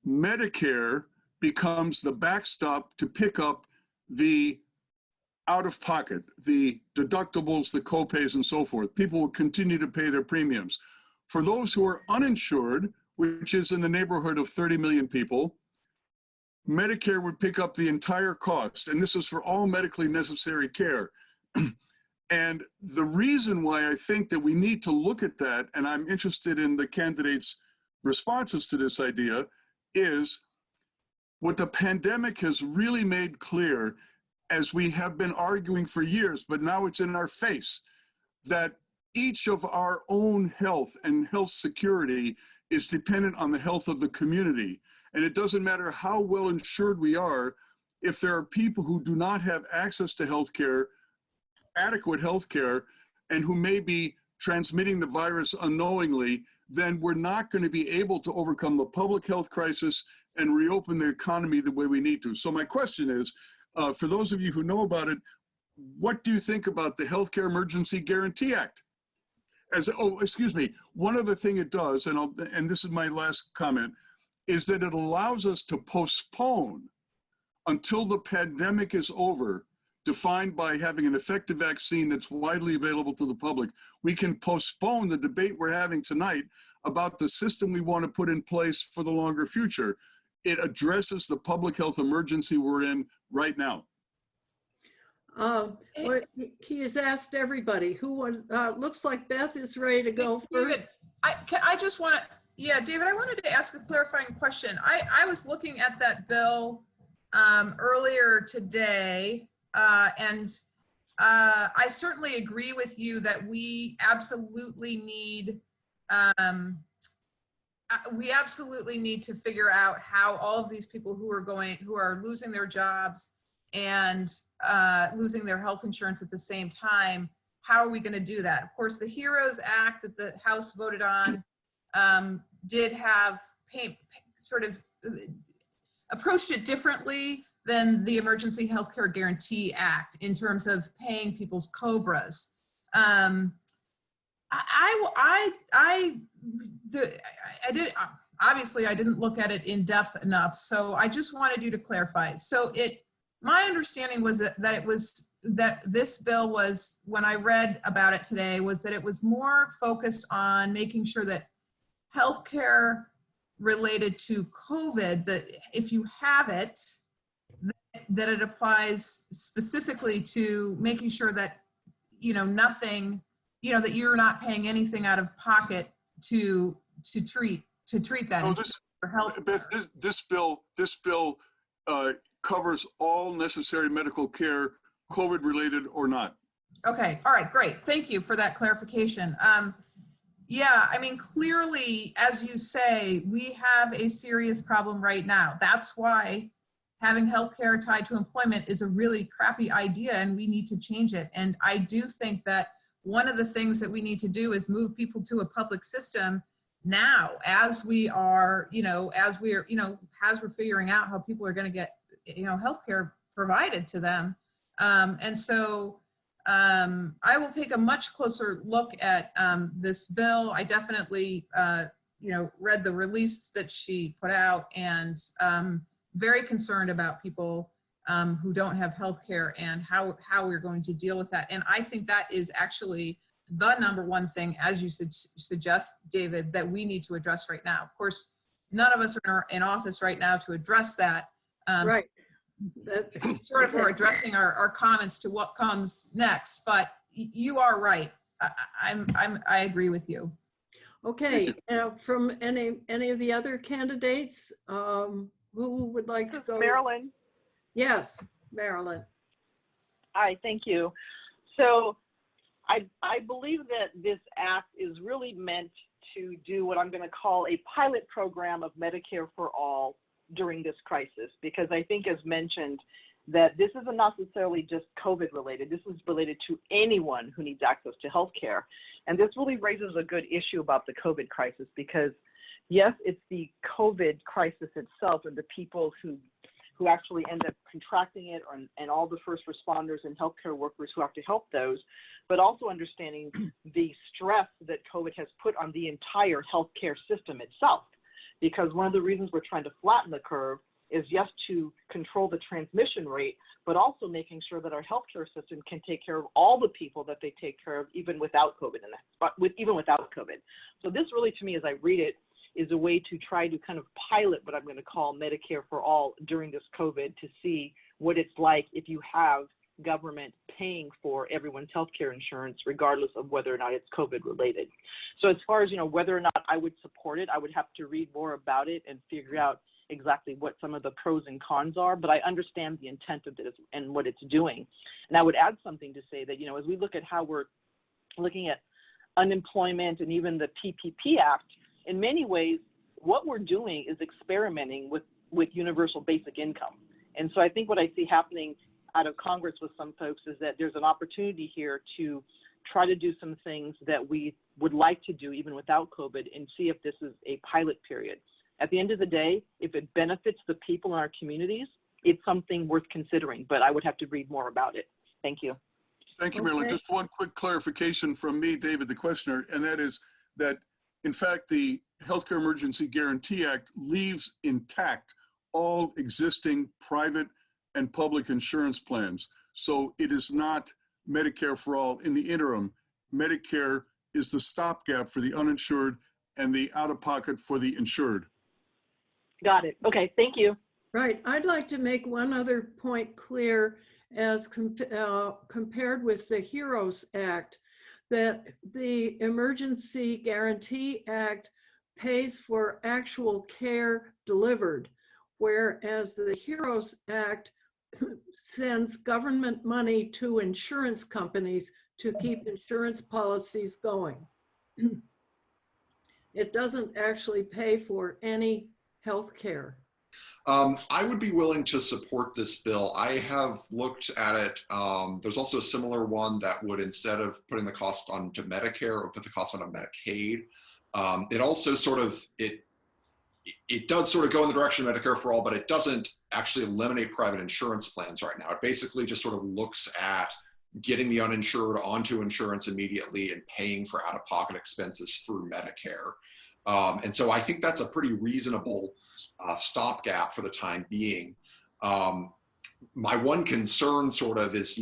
[SPEAKER 9] Medicare becomes the backstop to pick up the out-of-pocket, the deductibles, the copays, and so forth. People will continue to pay their premiums. For those who are uninsured, which is in the neighborhood of 30 million people, Medicare would pick up the entire cost, and this is for all medically necessary care. And the reason why I think that we need to look at that, and I'm interested in the candidates' responses to this idea, is what the pandemic has really made clear, as we have been arguing for years, but now it's in our face, that each of our own health and health security is dependent on the health of the community. And it doesn't matter how well insured we are, if there are people who do not have access to healthcare, adequate healthcare, and who may be transmitting the virus unknowingly, then we're not going to be able to overcome the public health crisis and reopen the economy the way we need to. So my question is, for those of you who know about it, what do you think about the Healthcare Emergency Guarantee Act? One other thing it does, and this is my last comment, is that it allows us to postpone until the pandemic is over, defined by having an effective vaccine that's widely available to the public. We can postpone the debate we're having tonight about the system we want to put in place for the longer future. It addresses the public health emergency we're in right now.
[SPEAKER 3] Well, he has asked everybody who looks like Beth is ready to go first.
[SPEAKER 4] David, I just want to, yeah, David, I wanted to ask a clarifying question. I was looking at that bill earlier today, and I certainly agree with you that we absolutely need to figure out how all of these people who are losing their jobs and losing their health insurance at the same time, how are we going to do that? Of course, the HEROES Act that the House voted on did have sort of approached it differently than the Emergency Healthcare Guarantee Act in terms of paying people's COBRAs. Obviously I didn't look at it in depth enough, so I just wanted you to clarify. So my understanding was that this bill was, when I read about it today, was that it was more focused on making sure that healthcare related to COVID, that if you have it, that it applies specifically to making sure that, nothing, that you're not paying anything out of pocket to treat that.
[SPEAKER 9] Beth, this bill covers all necessary medical care, COVID related or not.
[SPEAKER 4] Okay, all right, great. Thank you for that clarification. Yeah, I mean, clearly, as you say, we have a serious problem right now. That's why having healthcare tied to employment is a really crappy idea, and we need to change it. And I do think that one of the things that we need to do is move people to a public system now, as we're figuring out how people are going to get, healthcare provided to them. And so I will take a much closer look at this bill. I definitely, read the release that she put out, and very concerned about people who don't have health care and how we're going to deal with that. And I think that is actually the number one thing, as you suggest, David, that we need to address right now. Of course, none of us are in office right now to address that.
[SPEAKER 3] Right.
[SPEAKER 4] Sort of for addressing our comments to what comes next, but you are right. I agree with you.
[SPEAKER 3] Okay, from any of the other candidates, who would like to go?
[SPEAKER 7] Marilyn.
[SPEAKER 3] Yes, Marilyn.
[SPEAKER 7] Hi, thank you. So I believe that this act is really meant to do what I'm going to call a pilot program of Medicare for all during this crisis, because I think, as mentioned, that this isn't necessarily just COVID related. This is related to anyone who needs access to healthcare. And this really raises a good issue about the COVID crisis, because yes, it's the COVID crisis itself and the people who actually end up contracting it, and all the first responders and healthcare workers who have to help those, but also understanding the stress that COVID has put on the entire healthcare system itself. Because one of the reasons we're trying to flatten the curve is, yes, to control the transmission rate, but also making sure that our healthcare system can take care of all the people that they take care of, even without COVID. Even without COVID. So this really, to me, as I read it, is a way to try to kind of pilot what I'm going to call Medicare for all during this COVID, to see what it's like if you have government paying for everyone's healthcare insurance, regardless of whether or not it's COVID related. So as far as, whether or not I would support it, I would have to read more about it and figure out exactly what some of the pros and cons are, but I understand the intent of this and what it's doing. And I would add something to say that, as we look at how we're looking at unemployment and even the PPP Act, in many ways, what we're doing is experimenting with universal basic income. And so I think what I see happening out of Congress with some folks is that there's an opportunity here to try to do some things that we would like to do even without COVID and see if this is a pilot period. At the end of the day, if it benefits the people in our communities, it's something worth considering, but I would have to read more about it. Thank you.
[SPEAKER 9] Thank you, Marilyn. Just one quick clarification from me, David, the questioner, and that is that, in fact, the Healthcare Emergency Guarantee Act leaves intact all existing private and public insurance plans. So it is not Medicare for all. In the interim, Medicare is the stopgap for the uninsured and the out-of-pocket for the insured.
[SPEAKER 7] Got it. Okay, thank you.
[SPEAKER 3] Right. I'd like to make one other point clear as compared with the HEROES Act, that the Emergency Guarantee Act pays for actual care delivered, whereas the HEROES Act sends government money to insurance companies to keep insurance policies going. It doesn't actually pay for any health care.
[SPEAKER 5] I would be willing to support this bill. I have looked at it. There's also a similar one that would, instead of putting the cost onto Medicare, or put the cost onto Medicaid. It also sort of, it does sort of go in the direction of Medicare for all, but it doesn't actually eliminate private insurance plans right now. It basically just sort of looks at getting the uninsured onto insurance immediately and paying for out-of-pocket expenses through Medicare. And so I think that's a pretty reasonable stopgap for the time being. My one concern sort of is,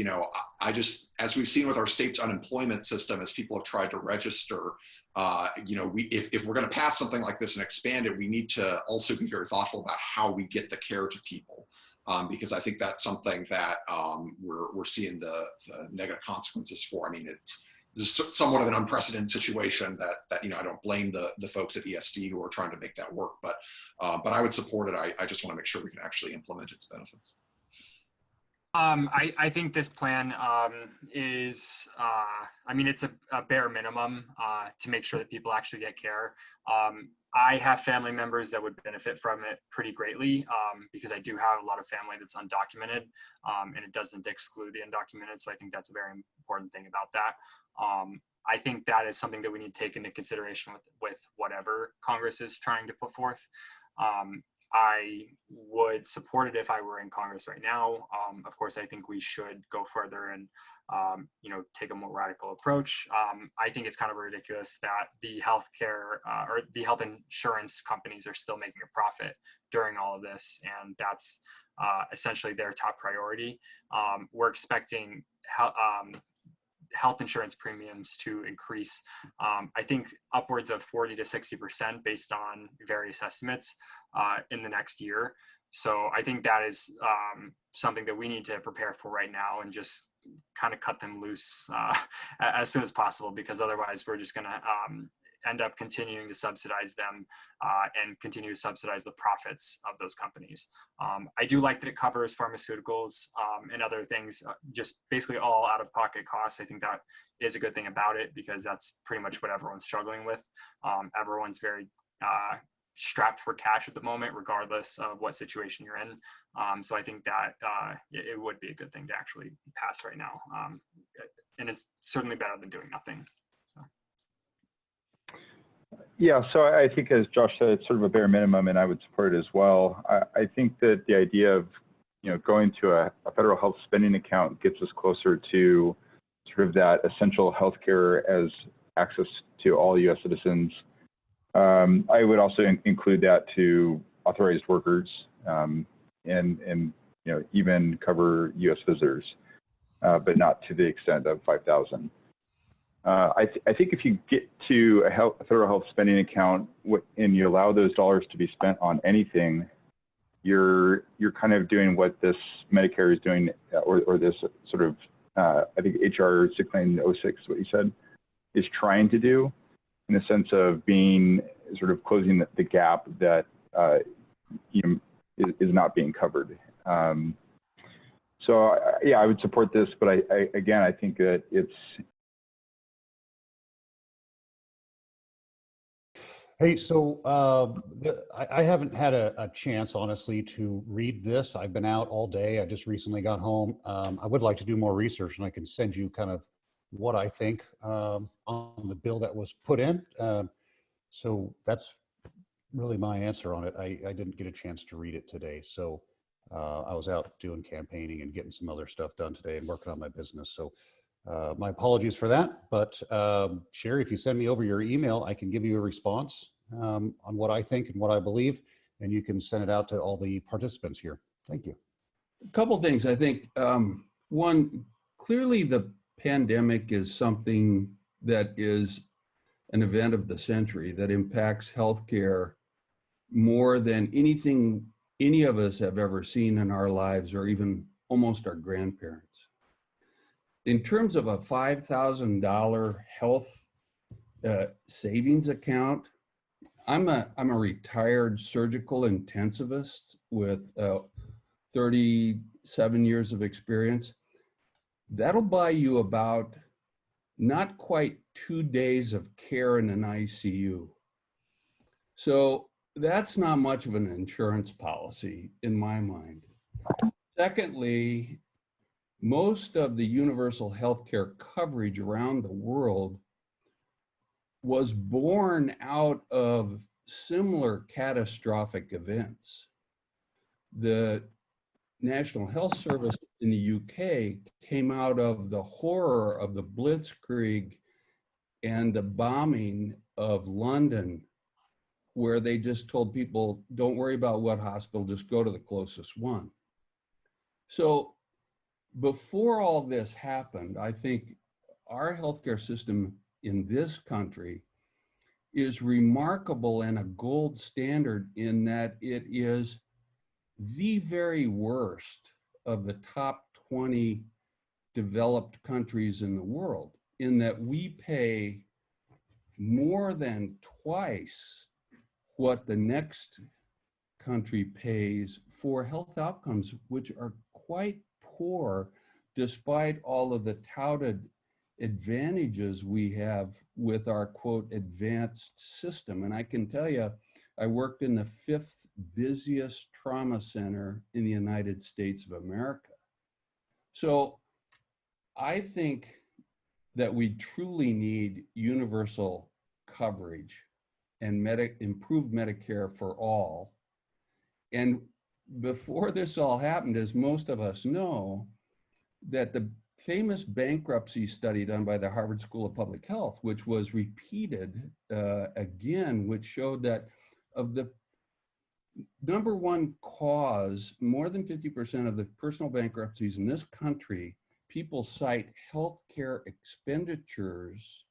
[SPEAKER 5] I just, as we've seen with our state's unemployment system, as people have tried to register, if we're going to pass something like this and expand it, we need to also be very thoughtful about how we get the care to people. Because I think that's something that we're seeing the negative consequences for. I mean, it's somewhat of an unprecedented situation that I don't blame the folks at ESD who are trying to make that work, but I would support it. I just want to make sure we can actually implement its benefits.
[SPEAKER 1] I think this plan is, it's a bare minimum to make sure that people actually get care. I have family members that would benefit from it pretty greatly because I do have a lot of family that's undocumented, and it doesn't exclude the undocumented. So I think that's a very important thing about that. I think that is something that we need to take into consideration with whatever Congress is trying to put forth. I would support it if I were in Congress right now. Of course, I think we should go further and, take a more radical approach. I think it's kind of ridiculous that the healthcare or the health insurance companies are still making a profit during all of this, and that's essentially their top priority. We're expecting health insurance premiums to increase, I think upwards of 40 to 60% based on various estimates in the next year. So I think that is something that we need to prepare for right now and just kind of cut them loose as soon as possible, because otherwise we're just going to end up continuing to subsidize them and continue to subsidize the profits of those companies. I do like that it covers pharmaceuticals and other things, just basically all out-of-pocket costs. I think that is a good thing about it because that's pretty much what everyone's struggling with. Everyone's very strapped for cash at the moment, regardless of what situation you're in. So I think that it would be a good thing to actually pass right now. And it's certainly better than doing nothing. So.
[SPEAKER 8] Yeah, so I think, as Josh said, it's sort of a bare minimum, and I would support it as well. I think that the idea of going to a federal health spending account gets us closer to sort of that essential healthcare as access to all U.S. citizens. I would also include that to authorized workers and even cover U.S. visitors, but not to the extent of 5,000. I think if you get to a federal health spending account and you allow those dollars to be spent on anything, you're kind of doing what this Medicare is doing, or this sort of, I think HR 6906, what you said, is trying to do, in the sense of being sort of closing the gap that is not being covered. So yeah, I would support this, but again, I think that it's.
[SPEAKER 6] Hey, so I haven't had a chance, honestly, to read this. I've been out all day. I just recently got home. I would like to do more research, and I can send you kind of what I think on the bill that was put in. So that's really my answer on it. I didn't get a chance to read it today. So I was out doing campaigning and getting some other stuff done today and working on my business. So my apologies for that. But Sherry, if you send me over your email, I can give you a response on what I think and what I believe, and you can send it out to all the participants here. Thank you.
[SPEAKER 10] A couple things. I think one, clearly the pandemic is something that is an event of the century that impacts healthcare more than anything any of us have ever seen in our lives, or even almost our grandparents. In terms of a $5,000 health savings account, I'm a retired surgical intensivist with 37 years of experience. That'll buy you about not quite 2 days of care in an ICU. So that's not much of an insurance policy in my mind. Secondly, most of the universal healthcare coverage around the world was born out of similar catastrophic events. The National Health Service in the UK came out of the horror of the Blitzkrieg and the bombing of London, where they just told people, don't worry about what hospital, just go to the closest one. So before all this happened, I think our healthcare system in this country is remarkable and a gold standard in that it is the very worst of the top 20 developed countries in the world, in that we pay more than twice what the next country pays for health outcomes, which are quite poor, despite all of the touted advantages we have with our, quote, advanced system. And I can tell you, I worked in the 5th busiest trauma center in the United States of America. So I think that we truly need universal coverage and improved Medicare for all. And before this all happened, as most of us know, that the famous bankruptcy study done by the Harvard School of Public Health, which was repeated again, which showed that of the #1 cause, more than 50% of the personal bankruptcies in this country, people cite healthcare expenditures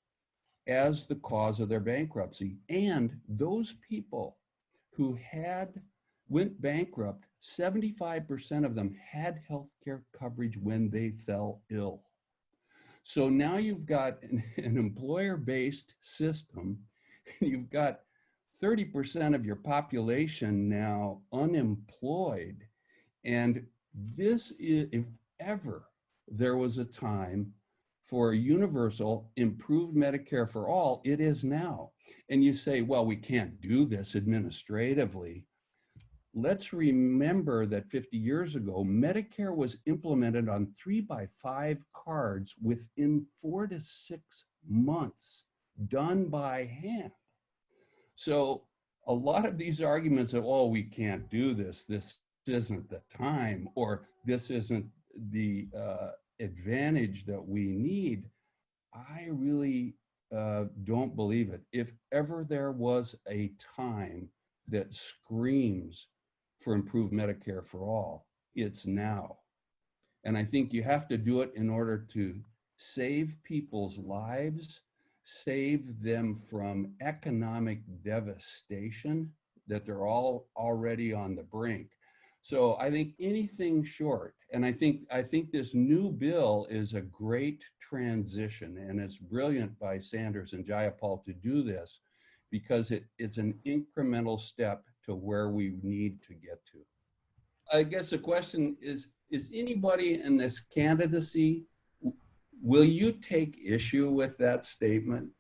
[SPEAKER 10] as the cause of their bankruptcy. And those people who went bankrupt, 75% of them had healthcare coverage when they fell ill. So now you've got an employer-based system, and you've got 30% of your population now unemployed. And this is, if ever there was a time for a universal improved Medicare for all, it is now. And you say, well, we can't do this administratively. Let's remember that 50 years ago, Medicare was implemented on 3x5 cards within 4 to 6 months, done by hand. So a lot of these arguments of, oh, we can't do this, this isn't the time, or this isn't the advantage that we need, I really don't believe it. If ever there was a time that screams for improved Medicare for all, it's now. And I think you have to do it in order to save people's lives, save them from economic devastation that they're all already on the brink. So I think anything short, and I think this new bill is a great transition, and it's brilliant by Sanders and Jayapal to do this, because it's an incremental step to where we need to get to. I guess the question is anybody in this candidacy, will you take issue with that statement?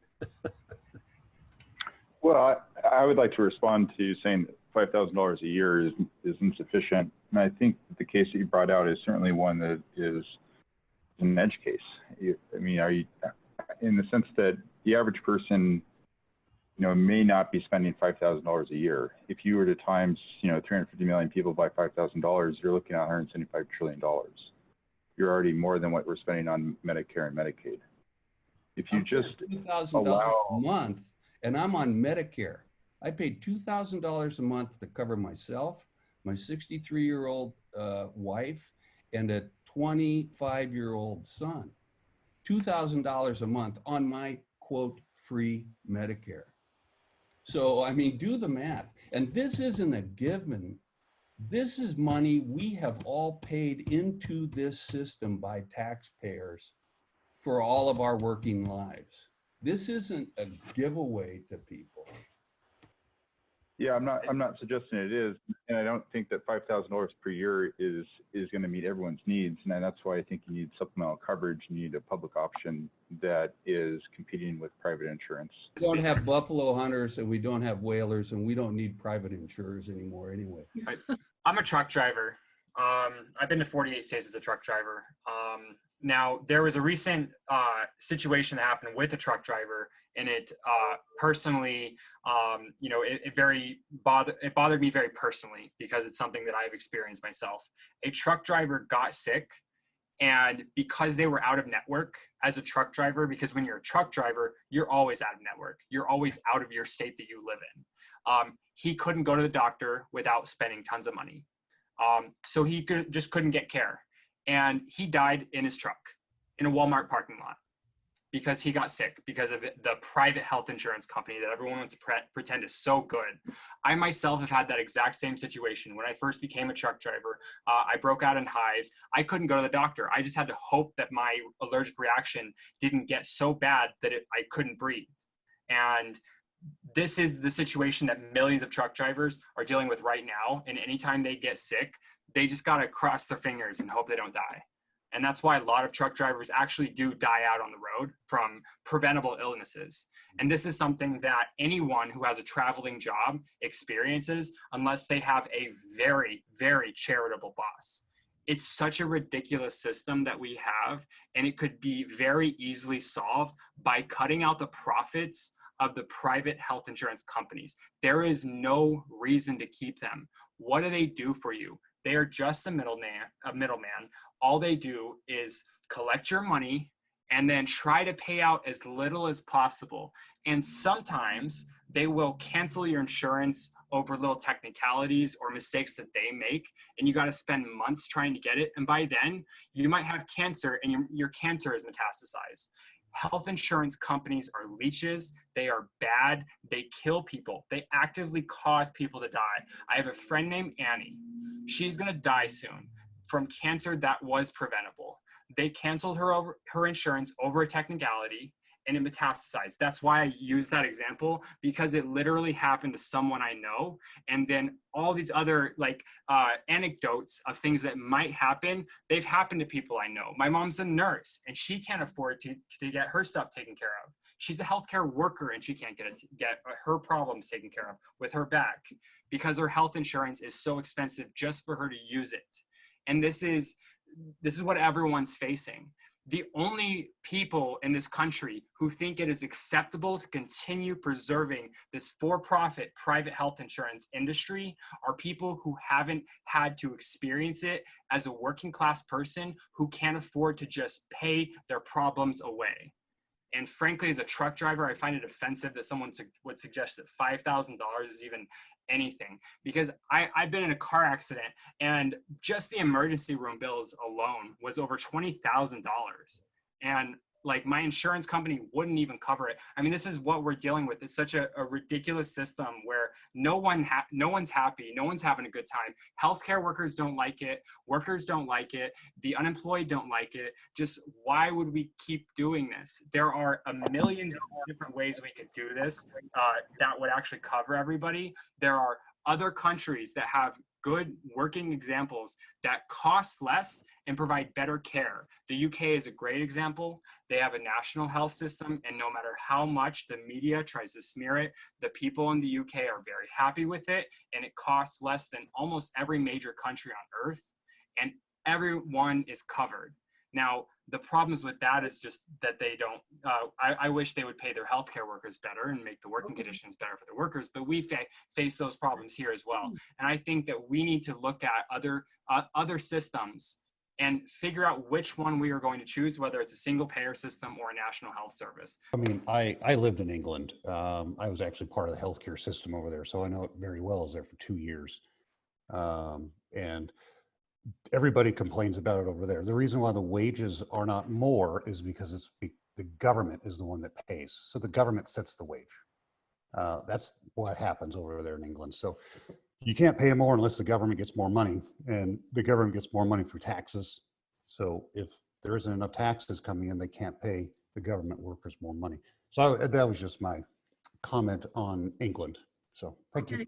[SPEAKER 8] Well, I would like to respond to saying that $5,000 a year is insufficient. And I think the case that you brought out is certainly one that is an edge case. I mean, are you, in the sense that the average person, may not be spending $5,000 a year. If you were to times, 350 million people by $5,000, you're looking at $175 trillion. You're already more than what we're spending on Medicare and Medicaid. If you just
[SPEAKER 10] $2,000 a month, and I'm on Medicare. I paid $2,000 a month to cover myself, my 63-year-old wife, and a 25-year-old son. $2,000 a month on my, quote, free Medicare. So, I mean, do the math. And this isn't a given. This is money we have all paid into this system by taxpayers for all of our working lives. This isn't a giveaway to people.
[SPEAKER 8] Yeah, I'm not suggesting it is, and I don't think that $5,000 per year is going to meet everyone's needs, and that's why I think you need supplemental coverage. You need a public option that is competing with private insurance.
[SPEAKER 10] We don't have buffalo hunters, and we don't have whalers, and we don't need private insurers anymore anyway.
[SPEAKER 1] I'm a truck driver. I've been to 48 states as a truck driver. Now, there was a recent situation that happened with a truck driver, and it personally, it bothered me very personally, because it's something that I've experienced myself. A truck driver got sick, and because they were out of network as a truck driver, because when you're a truck driver, you're always out of network. You're always out of your state that you live in. He couldn't go to the doctor without spending tons of money. So he just couldn't get care. And he died in his truck in a Walmart parking lot because he got sick because of the private health insurance company that everyone wants to pretend is so good. I myself have had that exact same situation. When I first became a truck driver, I broke out in hives. I couldn't go to the doctor. I just had to hope that my allergic reaction didn't get so bad that I couldn't breathe. And this is the situation that millions of truck drivers are dealing with right now. And anytime they get sick, they just got to cross their fingers and hope they don't die. And that's why a lot of truck drivers actually do die out on the road from preventable illnesses. And this is something that anyone who has a traveling job experiences unless they have a very, very charitable boss. It's such a ridiculous system that we have, and it could be very easily solved by cutting out the profits of the private health insurance companies. There is no reason to keep them. What do they do for you? They are just a middleman. All they do is collect your money and then try to pay out as little as possible. And sometimes they will cancel your insurance over little technicalities or mistakes that they make, and you got to spend months trying to get it. And by then, you might have cancer, and your cancer is metastasized. Health insurance companies are leeches. They are bad. They kill people. They actively cause people to die. I have a friend named Annie. She's going to die soon from cancer that was preventable. They canceled her insurance over a technicality, and it metastasized. That's why I use that example, because it literally happened to someone I know. And then all these other anecdotes of things that might happen, they've happened to people I know. My mom's a nurse, and she can't afford to get her stuff taken care of. She's a healthcare worker, and she can't get her problems taken care of with her back because her health insurance is so expensive just for her to use it. And this is what everyone's facing. The only people in this country who think it is acceptable to continue preserving this for-profit private health insurance industry are people who haven't had to experience it as a working class person who can't afford to just pay their problems away. And frankly, as a truck driver, I find it offensive that someone would suggest that $5,000 is even anything, because I've been in a car accident, and just the emergency room bills alone was over $20,000. And like my insurance company wouldn't even cover it. I mean, this is what we're dealing with. It's such a ridiculous system where no one's happy. No one's having a good time. Healthcare workers don't like it. Workers don't like it. The unemployed don't like it. Just why would we keep doing this? There are a million different ways we could do this that would actually cover everybody. There are other countries that have good working examples that cost less and provide better care. The UK is a great example. They have a national health system, and no matter how much the media tries to smear it, the people in the UK are very happy with it, and it costs less than almost every major country on earth, and everyone is covered. Now, the problems with that is just that they don't, I wish they would pay their healthcare workers better and make the working conditions better for the workers, but we face those problems here as well. And I think that we need to look at other systems and figure out which one we are going to choose, whether it's a single payer system or a national health service.
[SPEAKER 6] I mean, I lived in England. I was actually part of the healthcare system over there, so I know it very well. I was there for 2 years. And everybody complains about it over there. The reason why the wages are not more is because the government is the one that pays. So the government sets the wage. That's what happens over there in England. So you can't pay more unless the government gets more money, and the government gets more money through taxes. So if there isn't enough taxes coming in, they can't pay the government workers more money. So that was just my comment on England. So thank you.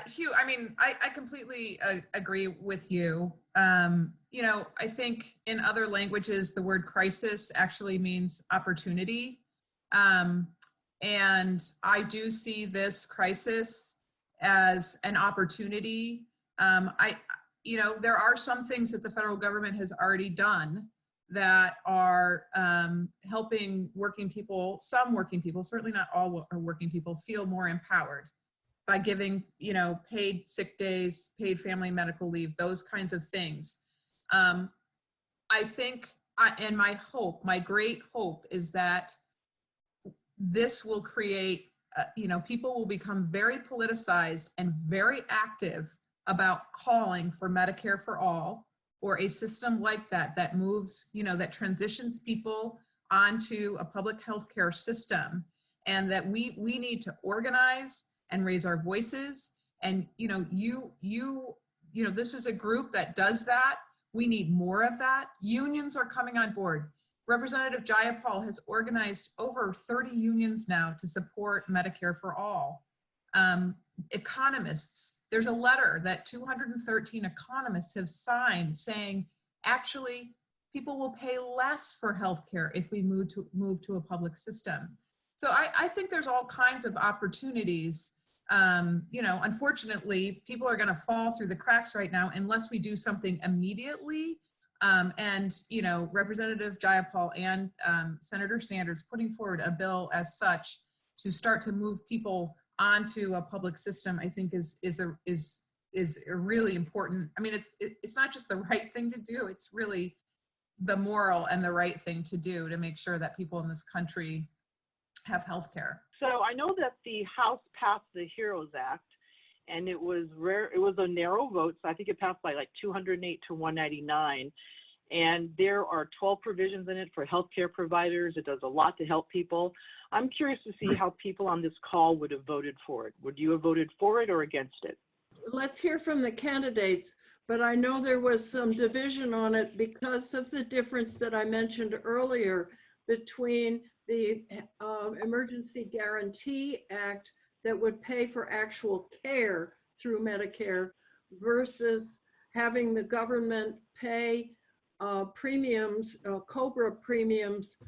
[SPEAKER 4] Hugh, I mean, I completely agree with you. You know, I think in other languages, the word crisis actually means opportunity. And I do see this crisis as an opportunity. You know, there are some things that the federal government has already done that are helping working people, some working people, certainly not all working people, feel more empowered by giving, you know, paid sick days, paid family medical leave, those kinds of things. I think, and my hope, my great hope is that this will create, you know, people will become very politicized and very active about calling for Medicare for all, or a system like that, that moves, you know, that transitions people onto a public healthcare system, and that we need to organize and raise our voices. And, you know, this is a group that does that. We need more of that. Unions are coming on board. Representative Jayapal has organized over 30 unions now to support Medicare for all. Economists, there's a letter that 213 economists have signed saying, actually, people will pay less for healthcare if we move to a public system. So I think there's all kinds of opportunities. You know, unfortunately, people are going to fall through the cracks right now unless we do something immediately. And, you know, Representative Jayapal and Senator Sanders putting forward a bill as such to start to move people onto a public system, I think is a really important. I mean, it's not just the right thing to do, it's really the moral and the right thing to do to make sure that people in this country have health care.
[SPEAKER 7] So I know that the House passed the HEROES Act, and it was a narrow vote. So I think it passed by like 208 to 199. And there are 12 provisions in it for healthcare providers. It does a lot to help people. I'm curious to see how people on this call would have voted for it. Would you have voted for it or against it?
[SPEAKER 3] Let's hear from the candidates, but I know there was some division on it because of the difference that I mentioned earlier between the Emergency Guarantee Act that would pay for actual care through Medicare versus having the government pay premiums, COBRA premiums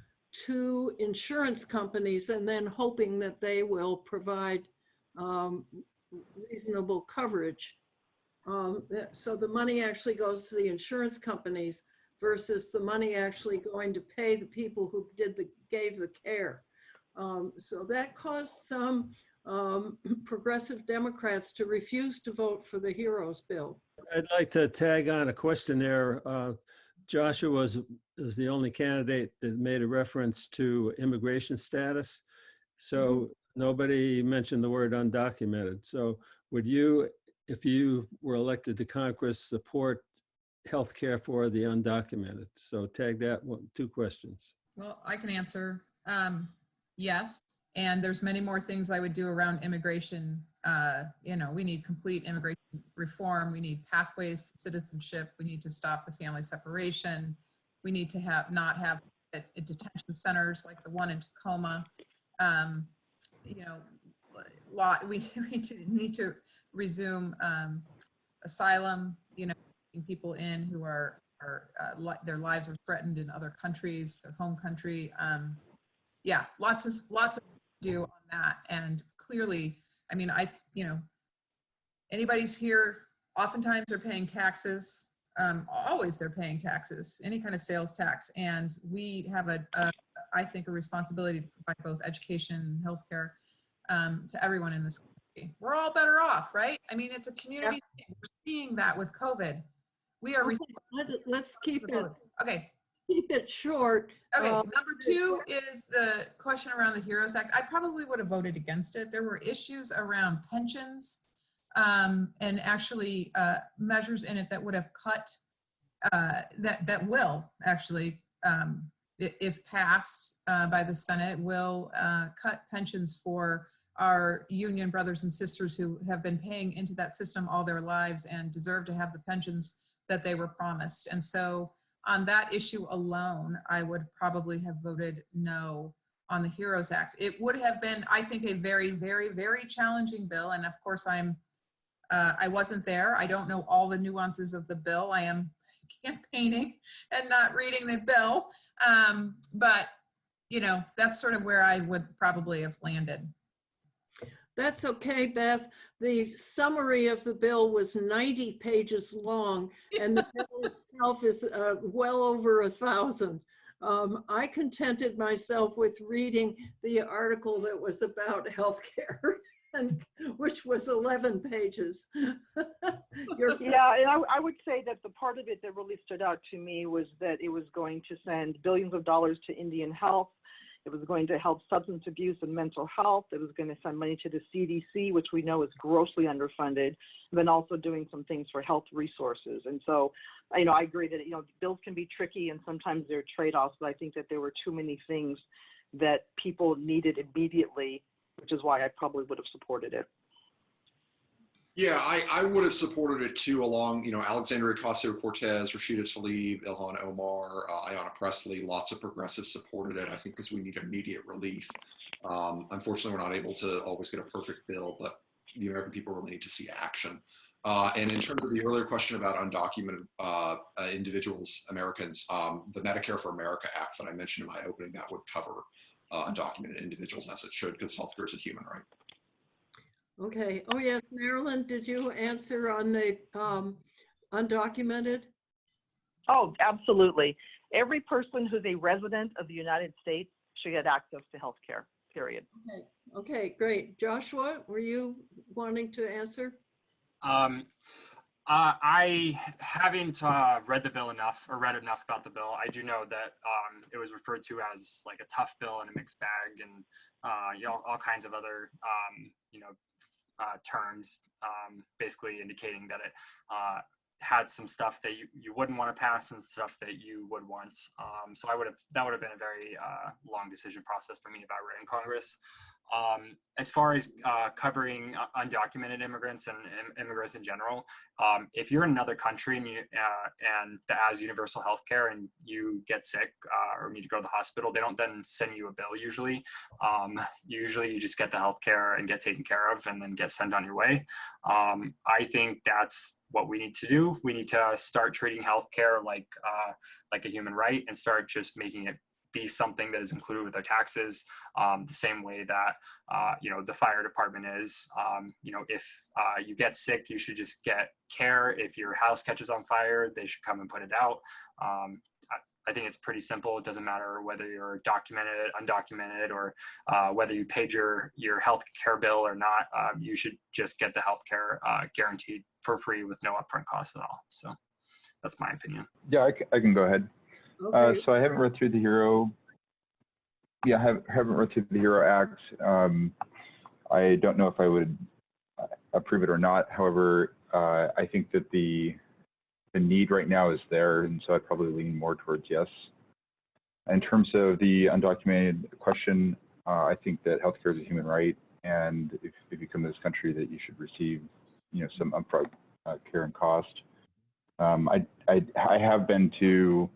[SPEAKER 3] to insurance companies and then hoping that they will provide reasonable coverage. So the money actually goes to the insurance companies versus the money actually going to pay the people who gave the care. So that caused some progressive Democrats to refuse to vote for the HEROES bill.
[SPEAKER 11] I'd like to tag on a question there. Joshua is the only candidate that made a reference to immigration status. So nobody mentioned the word undocumented. So would you, if you were elected to Congress, support health care for the undocumented? So tag that one, 2 questions.
[SPEAKER 4] Well, I can answer. Yes, and there's many more things I would do around immigration. You know, we need complete immigration reform. We need pathways to citizenship. We need to stop the family separation. We need to not have detention centers like the one in Tacoma. You know, we need to resume asylum. You know, people in who are their lives are threatened in other countries, their home country. Yeah, lots of to do on that. And clearly, I mean, you know, anybody's here, oftentimes they're paying taxes. Always they're paying taxes, any kind of sales tax. And we have I think, a responsibility to provide both education and healthcare to everyone in this country. We're all better off, right? I mean, it's a community thing. We're seeing that with COVID. We are.
[SPEAKER 3] Okay, let's keep it.
[SPEAKER 4] Okay.
[SPEAKER 3] Keep it short.
[SPEAKER 4] Okay, number 2 is the question around the HEROES Act. I probably would have voted against it. There were issues around pensions and actually measures in it that would have cut, that will actually, if passed by the Senate, will cut pensions for our union brothers and sisters who have been paying into that system all their lives and deserve to have the pensions that they were promised. And so on that issue alone, I would probably have voted no on the HEROES Act. It would have been, I think, a very, very, very challenging bill. And of course, I wasn't there. I don't know all the nuances of the bill. I am campaigning and not reading the bill. But, you know, that's sort of where I would probably have landed.
[SPEAKER 3] That's okay, Beth. The summary of the bill was 90 pages long, and the bill itself is well over 1,000. I contented myself with reading the article that was about healthcare, which was 11 pages.
[SPEAKER 7] Yeah, and I would say that the part of it that really stood out to me was that it was going to send billions of dollars to Indian health. It was going to help substance abuse and mental health. It was going to send money to the CDC, which we know is grossly underfunded, and then also doing some things for health resources. And so, you know, I agree that, you know, bills can be tricky and sometimes they're trade-offs, but I think that there were too many things that people needed immediately, which is why I probably would have supported it.
[SPEAKER 5] Yeah, I would have supported it too, along, you know, Alexandria Ocasio-Cortez, Rashida Tlaib, Ilhan Omar, Ayanna Pressley, lots of progressives supported it, I think, because we need immediate relief. Unfortunately, we're not able to always get a perfect bill, but the American people really need to see action. And in terms of the earlier question about undocumented individuals, Americans, the Medicare for America Act that I mentioned in my opening, that would cover undocumented individuals, as it should, because healthcare is a human right.
[SPEAKER 3] Okay. Oh, yes. Marilyn, did you answer on the undocumented?
[SPEAKER 7] Oh, absolutely. Every person who's a resident of the United States should get access to health care, period.
[SPEAKER 3] Okay. Okay, great. Joshua, were you wanting to answer?
[SPEAKER 1] I haven't read the bill enough, or read enough about the bill. I do know that it was referred to as like a tough bill and a mixed bag, and you know, all kinds of other you know, terms, basically indicating that it had some stuff that you wouldn't want to pass and stuff that you would want. So that would have been a very long decision process for me if I were in Congress. As far as covering undocumented immigrants and immigrants in general, if you're in another country and that has universal health care and you get sick or need to go to the hospital, they don't then send you a bill usually. Usually you just get the health care and get taken care of and then get sent on your way. I think that's what we need to do. We need to start treating healthcare like a human right and start just making it be something that is included with our taxes, the same way that you know, the fire department is. You know, if you get sick, you should just get care. If your house catches on fire, they should come and put it out. I think it's pretty simple. It doesn't matter whether you're documented, undocumented, or whether you paid your health care bill or not. You should just get the health care guaranteed for free with no upfront cost at all. So that's my opinion.
[SPEAKER 8] Yeah, I can go ahead.
[SPEAKER 3] Okay.
[SPEAKER 8] So I haven't read through the HERO. Yeah, I haven't read through the HERO Act. I don't know if I would approve it or not. However, I think that the need right now is there, and so I'd probably lean more towards yes. In terms of the undocumented question, I think that healthcare is a human right, and if you come to this country, that you should receive, some upfront care and cost. I have been to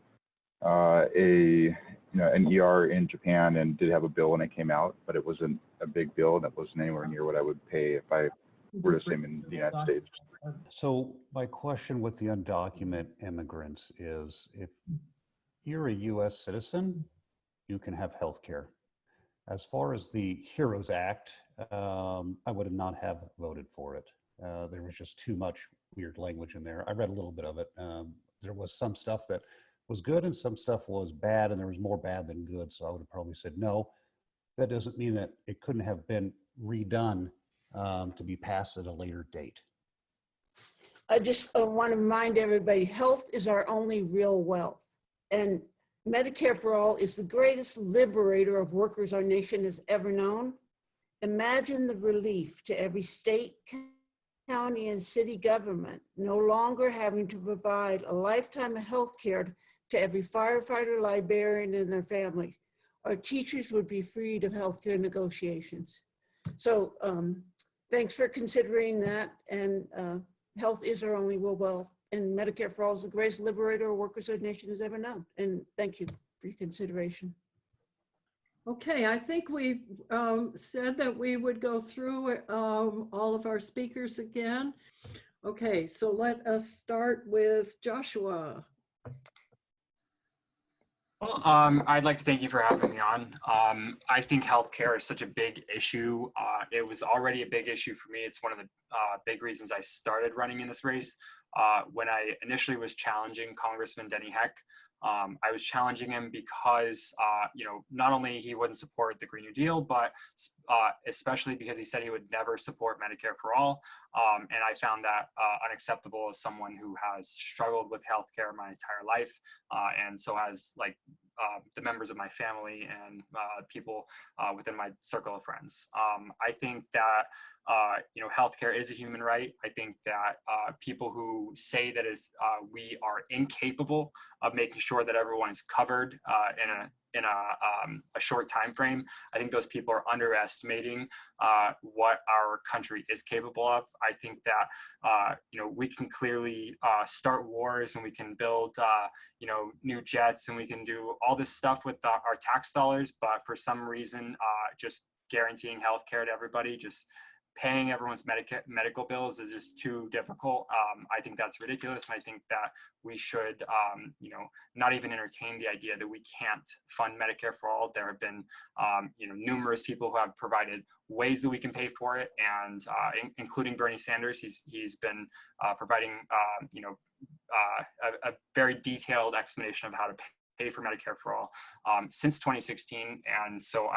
[SPEAKER 8] an ER in Japan and did have a bill when it came out, but it wasn't a big bill, and it wasn't anywhere near what I would pay if I were the same in the United States.
[SPEAKER 6] So my question with the undocumented immigrants is, if you're a U.S. citizen, you can have health care. As far as the HEROES Act, I would not have voted for it. There was just too much weird language in there. I read a little bit of it. There was some stuff that was good and some stuff was bad, and there was more bad than good. So I would have probably said no. That doesn't mean that it couldn't have been redone to be passed at a later date.
[SPEAKER 12] I just want to remind everybody, health is our only real wealth. And Medicare for All is the greatest liberator of workers our nation has ever known. Imagine the relief to every state, county, and city government no longer having to provide a lifetime of health care to every firefighter, librarian, and their family. Our teachers would be freed of healthcare negotiations. So thanks for considering that. And health is our only real wealth. And Medicare for All is the greatest liberator of workers our nation has ever known. And thank you for your consideration.
[SPEAKER 3] Okay, I think we said that we would go through all of our speakers again. Okay, so let us start with Joshua.
[SPEAKER 1] Well, I'd like to thank you for having me on. I think healthcare is such a big issue. It was already a big issue for me. It's one of the big reasons I started running in this race. When I initially was challenging Congressman Denny Heck, I was challenging him because, not only he wouldn't support the Green New Deal, but especially because he said he would never support Medicare for All. And I found that unacceptable as someone who has struggled with healthcare my entire life, and so has the members of my family and people within my circle of friends. I think that healthcare is a human right. I think that people who say that we are incapable of making sure that everyone is covered in a short time frame, I think those people are underestimating what our country is capable of. I think that we can clearly start wars, and we can build new jets, and we can do all this stuff with our tax dollars, but for some reason just guaranteeing healthcare to everybody, just paying everyone's medical bills is just too difficult. I think that's ridiculous, and I think that we should, not even entertain the idea that we can't fund Medicare for All. There have been, numerous people who have provided ways that we can pay for it, and including Bernie Sanders. He's been providing, a very detailed explanation of how to pay for Medicare for All since 2016. And so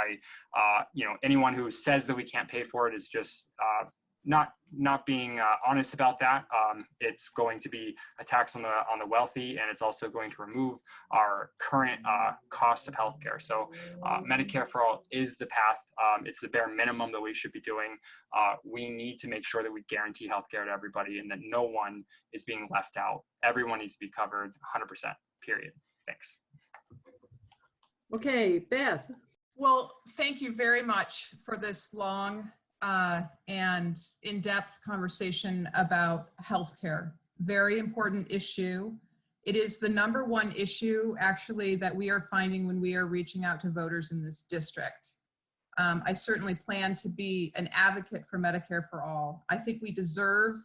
[SPEAKER 1] anyone who says that we can't pay for it is just not being honest about that. It's going to be a tax on the wealthy, and it's also going to remove our current cost of healthcare. So Medicare for All is the path. It's the bare minimum that we should be doing. We need to make sure that we guarantee healthcare to everybody, and that no one is being left out. Everyone needs to be covered 100%, period. Thanks.
[SPEAKER 3] Okay, Beth.
[SPEAKER 4] Well, thank you very much for this long and in-depth conversation about healthcare. Very important issue. It is the #1 issue, actually, that we are finding when we are reaching out to voters in this district. I certainly plan to be an advocate for Medicare for All. I think we deserve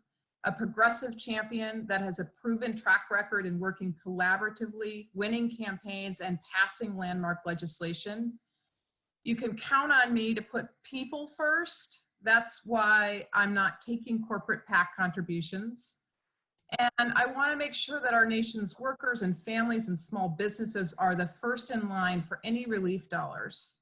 [SPEAKER 4] a progressive champion that has a proven track record in working collaboratively, winning campaigns, and passing landmark legislation. You can count on me to put people first. That's why I'm not taking corporate PAC contributions. And I want to make sure that our nation's workers and families and small businesses are the first in line for any relief dollars.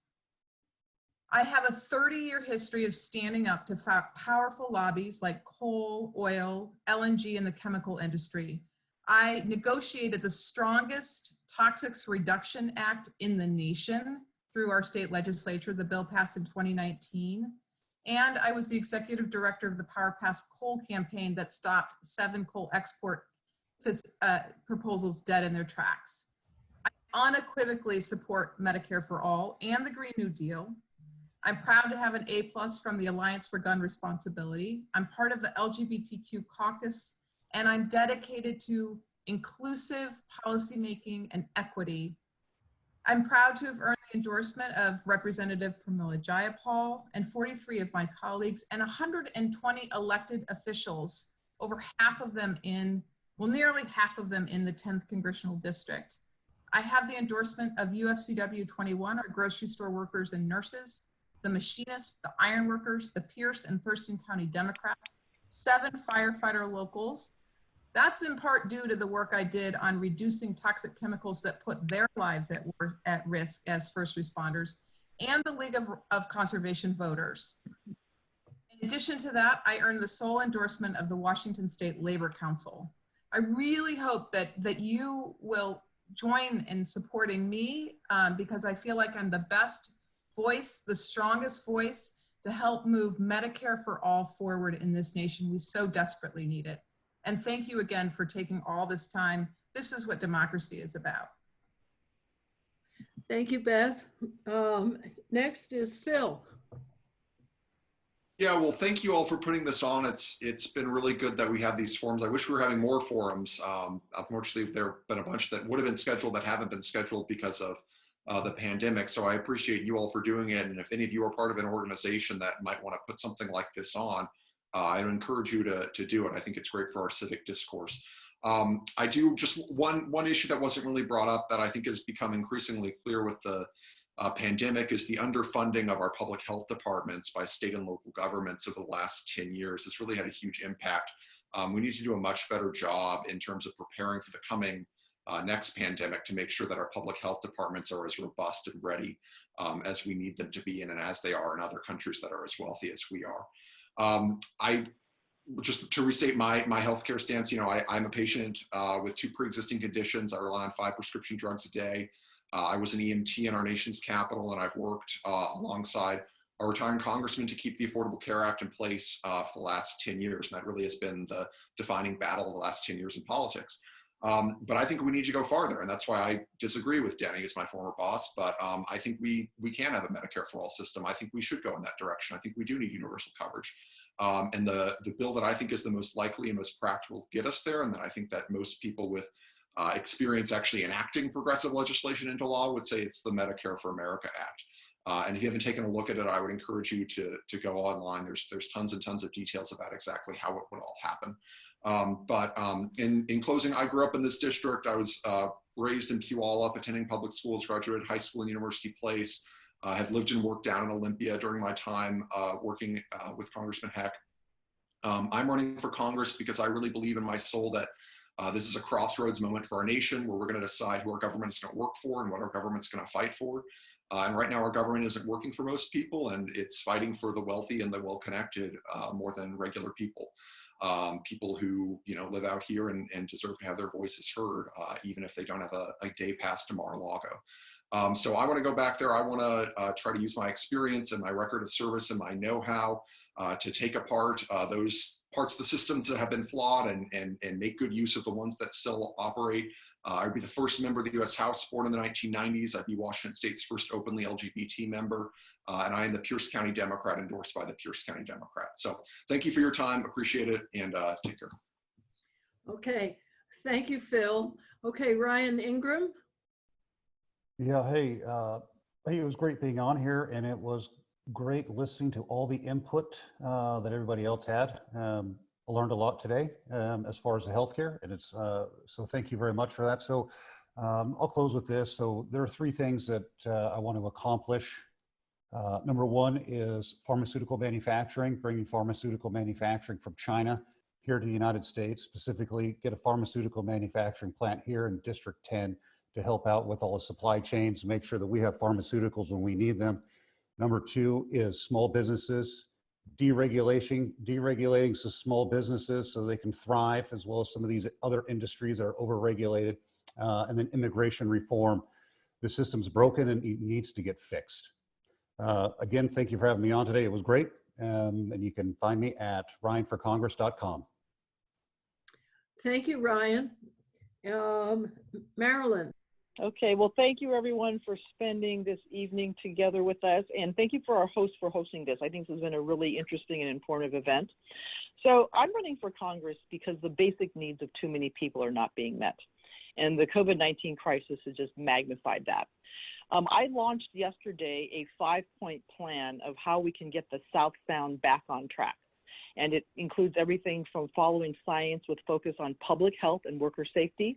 [SPEAKER 4] I have a 30-year history of standing up to powerful lobbies like coal, oil, LNG, and the chemical industry. I negotiated the strongest Toxics Reduction Act in the nation through our state legislature. The bill passed in 2019. And I was the executive director of the Power Pass Coal campaign that stopped 7 coal export proposals dead in their tracks. I unequivocally support Medicare for All and the Green New Deal. I'm proud to have an A+ from the Alliance for Gun Responsibility. I'm part of the LGBTQ caucus, and I'm dedicated to inclusive policymaking and equity. I'm proud to have earned the endorsement of Representative Pramila Jayapal and 43 of my colleagues and 120 elected officials, over half of them in, well, nearly half of them in the 10th Congressional District. I have the endorsement of UFCW 21, our grocery store workers and nurses, the machinists, the iron workers, the Pierce and Thurston County Democrats, 7 firefighter locals. That's in part due to the work I did on reducing toxic chemicals that put their lives at risk as first responders, and the League of Conservation Voters. In addition to that, I earned the sole endorsement of the Washington State Labor Council. I really hope that you will join in supporting me because I feel like I'm the best voice, the strongest voice to help move Medicare for All forward in this nation. We so desperately need it. And thank you again for taking all this time. This is what democracy is about.
[SPEAKER 3] Thank you, Beth. Next is Phil.
[SPEAKER 5] Yeah, well, thank you all for putting this on. It's been really good that we have these forums. I wish we were having more forums. Unfortunately, there have been a bunch that would have been scheduled that haven't been scheduled because of the pandemic. So I appreciate you all for doing it. And if any of you are part of an organization that might want to put something like this on, I would encourage you to do it. I think it's great for our civic discourse. I do just one issue that wasn't really brought up that I think has become increasingly clear with the pandemic is the underfunding of our public health departments by state and local governments over the last 10 years. It's really had a huge impact. We need to do a much better job in terms of preparing for the coming next pandemic to make sure that our public health departments are as robust and ready as we need them to be and as they are in other countries that are as wealthy as we are. I just to restate my healthcare stance, I'm a patient with 2 pre-existing conditions. I rely on 5 prescription drugs a day. I was an EMT in our nation's capital, and I've worked alongside a retiring congressman to keep the Affordable Care Act in place for the last 10 years. And that really has been the defining battle of the last 10 years in politics. But I think we need to go farther, and that's why I disagree with Denny as my former boss. But I think we can have a Medicare for All system. I think we should go in that direction. I think we do need universal coverage. And the bill that I think is the most likely and most practical to get us there, and that I think that most people with experience actually enacting progressive legislation into law would say it's the Medicare for America Act. And if you haven't taken a look at it, I would encourage you to go online. There's tons and tons of details about exactly how it would all happen. In closing, I grew up in this district. I was raised in Puyallup, attending public schools, graduated high school in University Place, have lived and worked down in Olympia during my time working with Congressman Heck. I'm running for Congress because I really believe in my soul that this is a crossroads moment for our nation where we're going to decide who our government is going to work for and what our government's going to fight for. And right now our government isn't working for most people, and it's fighting for the wealthy and the well-connected more than regular people. People who live out here and deserve to have their voices heard, even if they don't have a day pass to Mar-a-Lago. So I want to go back there. I want to try to use my experience and my record of service and my know-how to take apart those parts of the systems that have been flawed and make good use of the ones that still operate. I'd be the first member of the U.S. House born in the 1990s. I'd be Washington State's first openly LGBT member. And I am the Pierce County Democrat endorsed by the Pierce County Democrats. So thank you for your time. Appreciate it. And take care.
[SPEAKER 3] Okay. Thank you, Phil. Okay, Rian Ingrim.
[SPEAKER 6] Yeah, hey, it was great being on here, and it was great listening to all the input that everybody else had. I learned a lot today as far as the healthcare, and it's so thank you very much for that. So I'll close with this. So there are 3 things that I want to accomplish. Number 1 is pharmaceutical manufacturing, bringing pharmaceutical manufacturing from China here to the United States, specifically get a pharmaceutical manufacturing plant here in District 10 to help out with all the supply chains, make sure that we have pharmaceuticals when we need them. Number 2 is small businesses, deregulating some small businesses so they can thrive, as well as some of these other industries that are overregulated. And then immigration reform. The system's broken and it needs to get fixed. Again, thank you for having me on today. It was great. And you can find me at ryanforcongress.com.
[SPEAKER 3] Thank you, Ryan. Marilyn.
[SPEAKER 7] Okay, well, thank you everyone for spending this evening together with us, and thank you for our host for hosting this. I think this has been a really interesting and informative event. So I'm running for Congress because the basic needs of too many people are not being met, and the COVID-19 crisis has just magnified that. I launched yesterday a 5-point plan of how we can get the South Sound back on track. And it includes everything from following science with focus on public health and worker safety,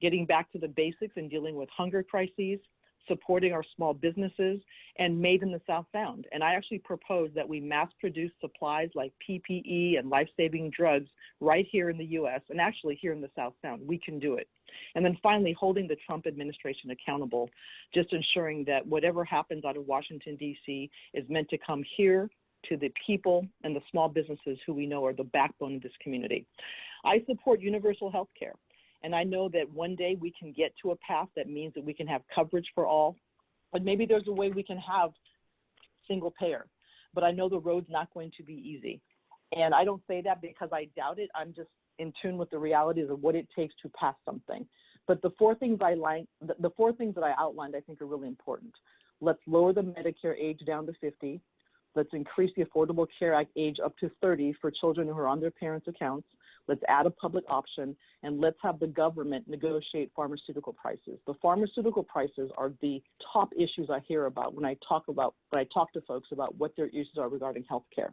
[SPEAKER 7] getting back to the basics and dealing with hunger crises, supporting our small businesses, and made in the South Sound. And I actually propose that we mass produce supplies like PPE and life-saving drugs right here in the US, and actually here in the South Sound. We can do it. And then finally, holding the Trump administration accountable, just ensuring that whatever happens out of Washington, D.C. is meant to come here to the people and the small businesses who we know are the backbone of this community. I support universal health care. And I know that one day we can get to a path that means that we can have coverage for all, but maybe there's a way we can have single payer. But I know the road's not going to be easy. And I don't say that because I doubt it. I'm just in tune with the realities of what it takes to pass something. But the four things that I outlined, I think are really important. Let's lower the Medicare age down to 50. Let's increase the Affordable Care Act age up to 30 for children who are on their parents' accounts. Let's add a public option, and let's have the government negotiate pharmaceutical prices. The pharmaceutical prices are the top issues I hear about when I talk to folks about what their issues are regarding healthcare.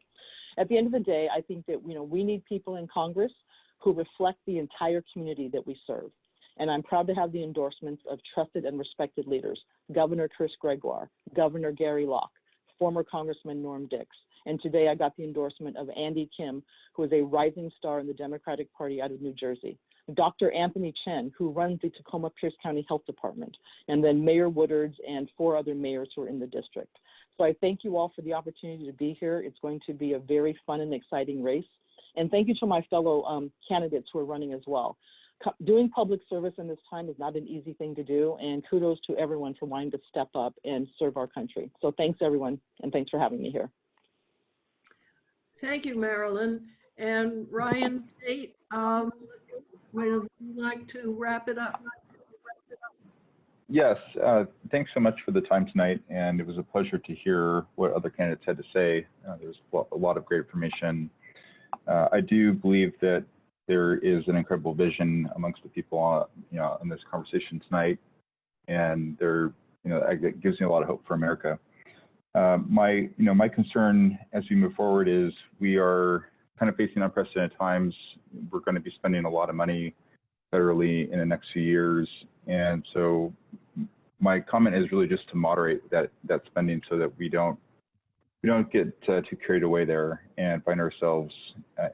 [SPEAKER 7] At the end of the day, I think that we need people in Congress who reflect the entire community that we serve. And I'm proud to have the endorsements of trusted and respected leaders: Governor Chris Gregoire, Governor Gary Locke, former Congressman Norm Dix. And today I got the endorsement of Andy Kim, who is a rising star in the Democratic Party out of New Jersey, Dr. Anthony Chen, who runs the Tacoma-Pierce County Health Department, and then Mayor Woodards and 4 other mayors who are in the district. So I thank you all for the opportunity to be here. It's going to be a very fun and exciting race. And thank you to my fellow candidates who are running as well. Doing public service in this time is not an easy thing to do, and kudos to everyone for wanting to step up and serve our country. So thanks everyone, and thanks for having me here.
[SPEAKER 3] Thank you, Marilyn. And Ryan, Tate, would you like to wrap it up?
[SPEAKER 8] Yes, thanks so much for the time tonight, and it was a pleasure to hear what other candidates had to say. There's a lot of great information. I do believe that there is an incredible vision amongst the people, in this conversation tonight, and it gives me a lot of hope for America. My concern as we move forward is we are kind of facing unprecedented times. We're going to be spending a lot of money federally in the next few years, and so my comment is really just to moderate that spending so that we don't get too carried away there and find ourselves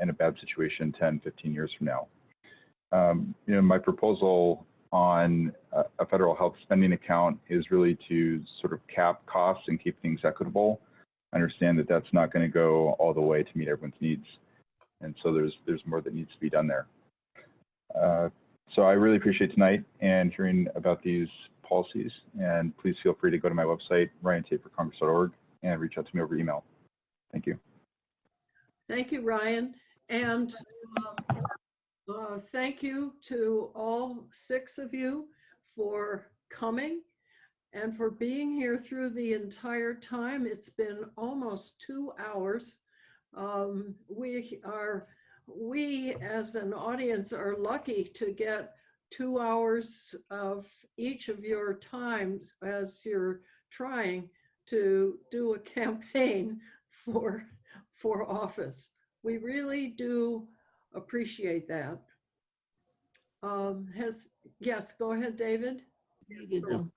[SPEAKER 8] in a bad situation 10, 15 years from now. My proposal on a federal health spending account is really to sort of cap costs and keep things equitable. I understand that that's not going to go all the way to meet everyone's needs, and so there's more that needs to be done there. So I really appreciate tonight and hearing about these policies, and please feel free to go to my website, ryantateforcongress.org, and reach out to me over email. Thank you.
[SPEAKER 3] Thank you, Ryan. And thank you to all 6 of you for coming and for being here through the entire time. It's been almost 2 hours. We as an audience are lucky to get 2 hours of each of your time as you're trying to do a campaign for office. We really do appreciate that. Yes, go ahead, David.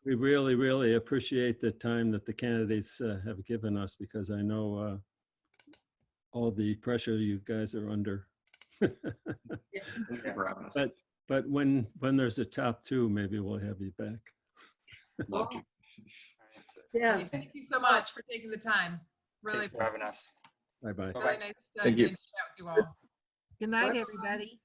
[SPEAKER 11] We really, really appreciate the time that the candidates have given us, because I know all the pressure you guys are under.
[SPEAKER 5] Thank you for having us.
[SPEAKER 11] But when there's a top 2, maybe we'll have you back.
[SPEAKER 5] Love to.
[SPEAKER 3] Yes.
[SPEAKER 4] Thank you so much for taking the time. Really
[SPEAKER 1] Thanks for having us.
[SPEAKER 11] Bye-bye.
[SPEAKER 4] Really nice to
[SPEAKER 8] Thank you.
[SPEAKER 4] chat with you all.
[SPEAKER 12] Good night, everybody.